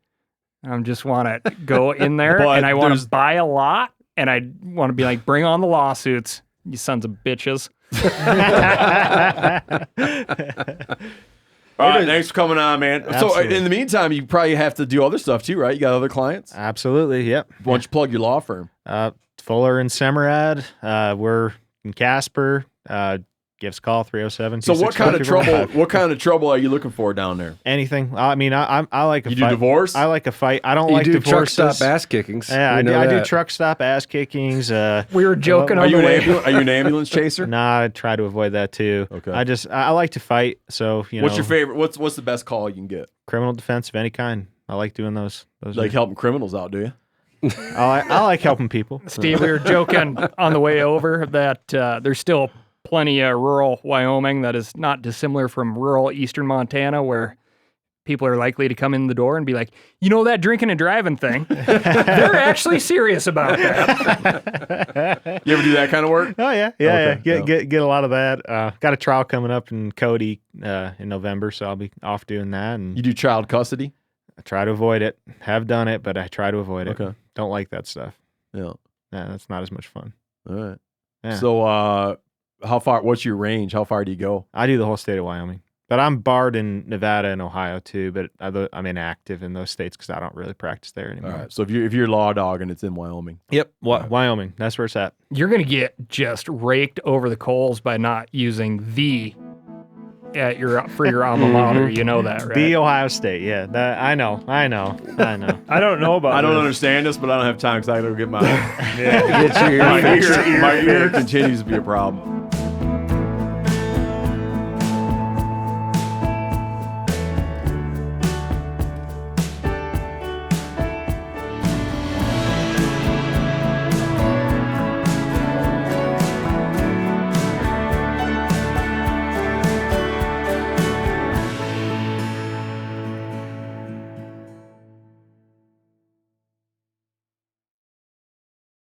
I just want to go in there and I want to buy a lot and I want to be like, bring on the lawsuits, you sons of bitches. All right, thanks for coming on, man. Absolutely. So in the meantime, you probably have to do other stuff too, right? You got other clients? Absolutely, yep. Why don't you plug your law firm? Fuller and Semerad. We're in Casper. Give us a call, 307. So what kind of trouble? What kind of trouble are you looking for down there? Anything. I mean, I like a fight. You do divorce? I like a fight. I don't like do divorces. Truck stop ass kickings. Yeah, I do truck stop ass kickings. We were joking. Are you an ambulance chaser? Nah, I try to avoid that too. Okay. I like to fight. So what's your favorite? What's the best call you can get? Criminal defense of any kind. I like doing those. Like helping criminals out, do you? I like helping people. Steve, we were joking on the way over that there's still plenty of rural Wyoming that is not dissimilar from rural eastern Montana where people are likely to come in the door and be like, you know, that drinking and driving thing, they're actually serious about that. You ever do that kind of work? Oh, yeah. Yeah, okay. Get a lot of that. Got a trial coming up in Cody in November, so I'll be off doing that. And you do child custody? I try to avoid it. Have done it, but I try to avoid it. Okay. Don't like that stuff. Yeah. Yeah, that's not as much fun. All right. Yeah. So, how far? What's your range? How far do you go? I do the whole state of Wyoming, but I'm barred in Nevada and Ohio too. But I'm inactive in those states because I don't really practice there anymore. All right. So if you're law dogging, it's in Wyoming. Yep. Wyoming. That's where it's at. You're gonna get just raked over the coals by not using the for your alma mater. You know that, right? The Ohio State. Yeah. I know. I don't know about. I don't understand this, but I don't have time because I got to get my Get your my ear continues to be a problem.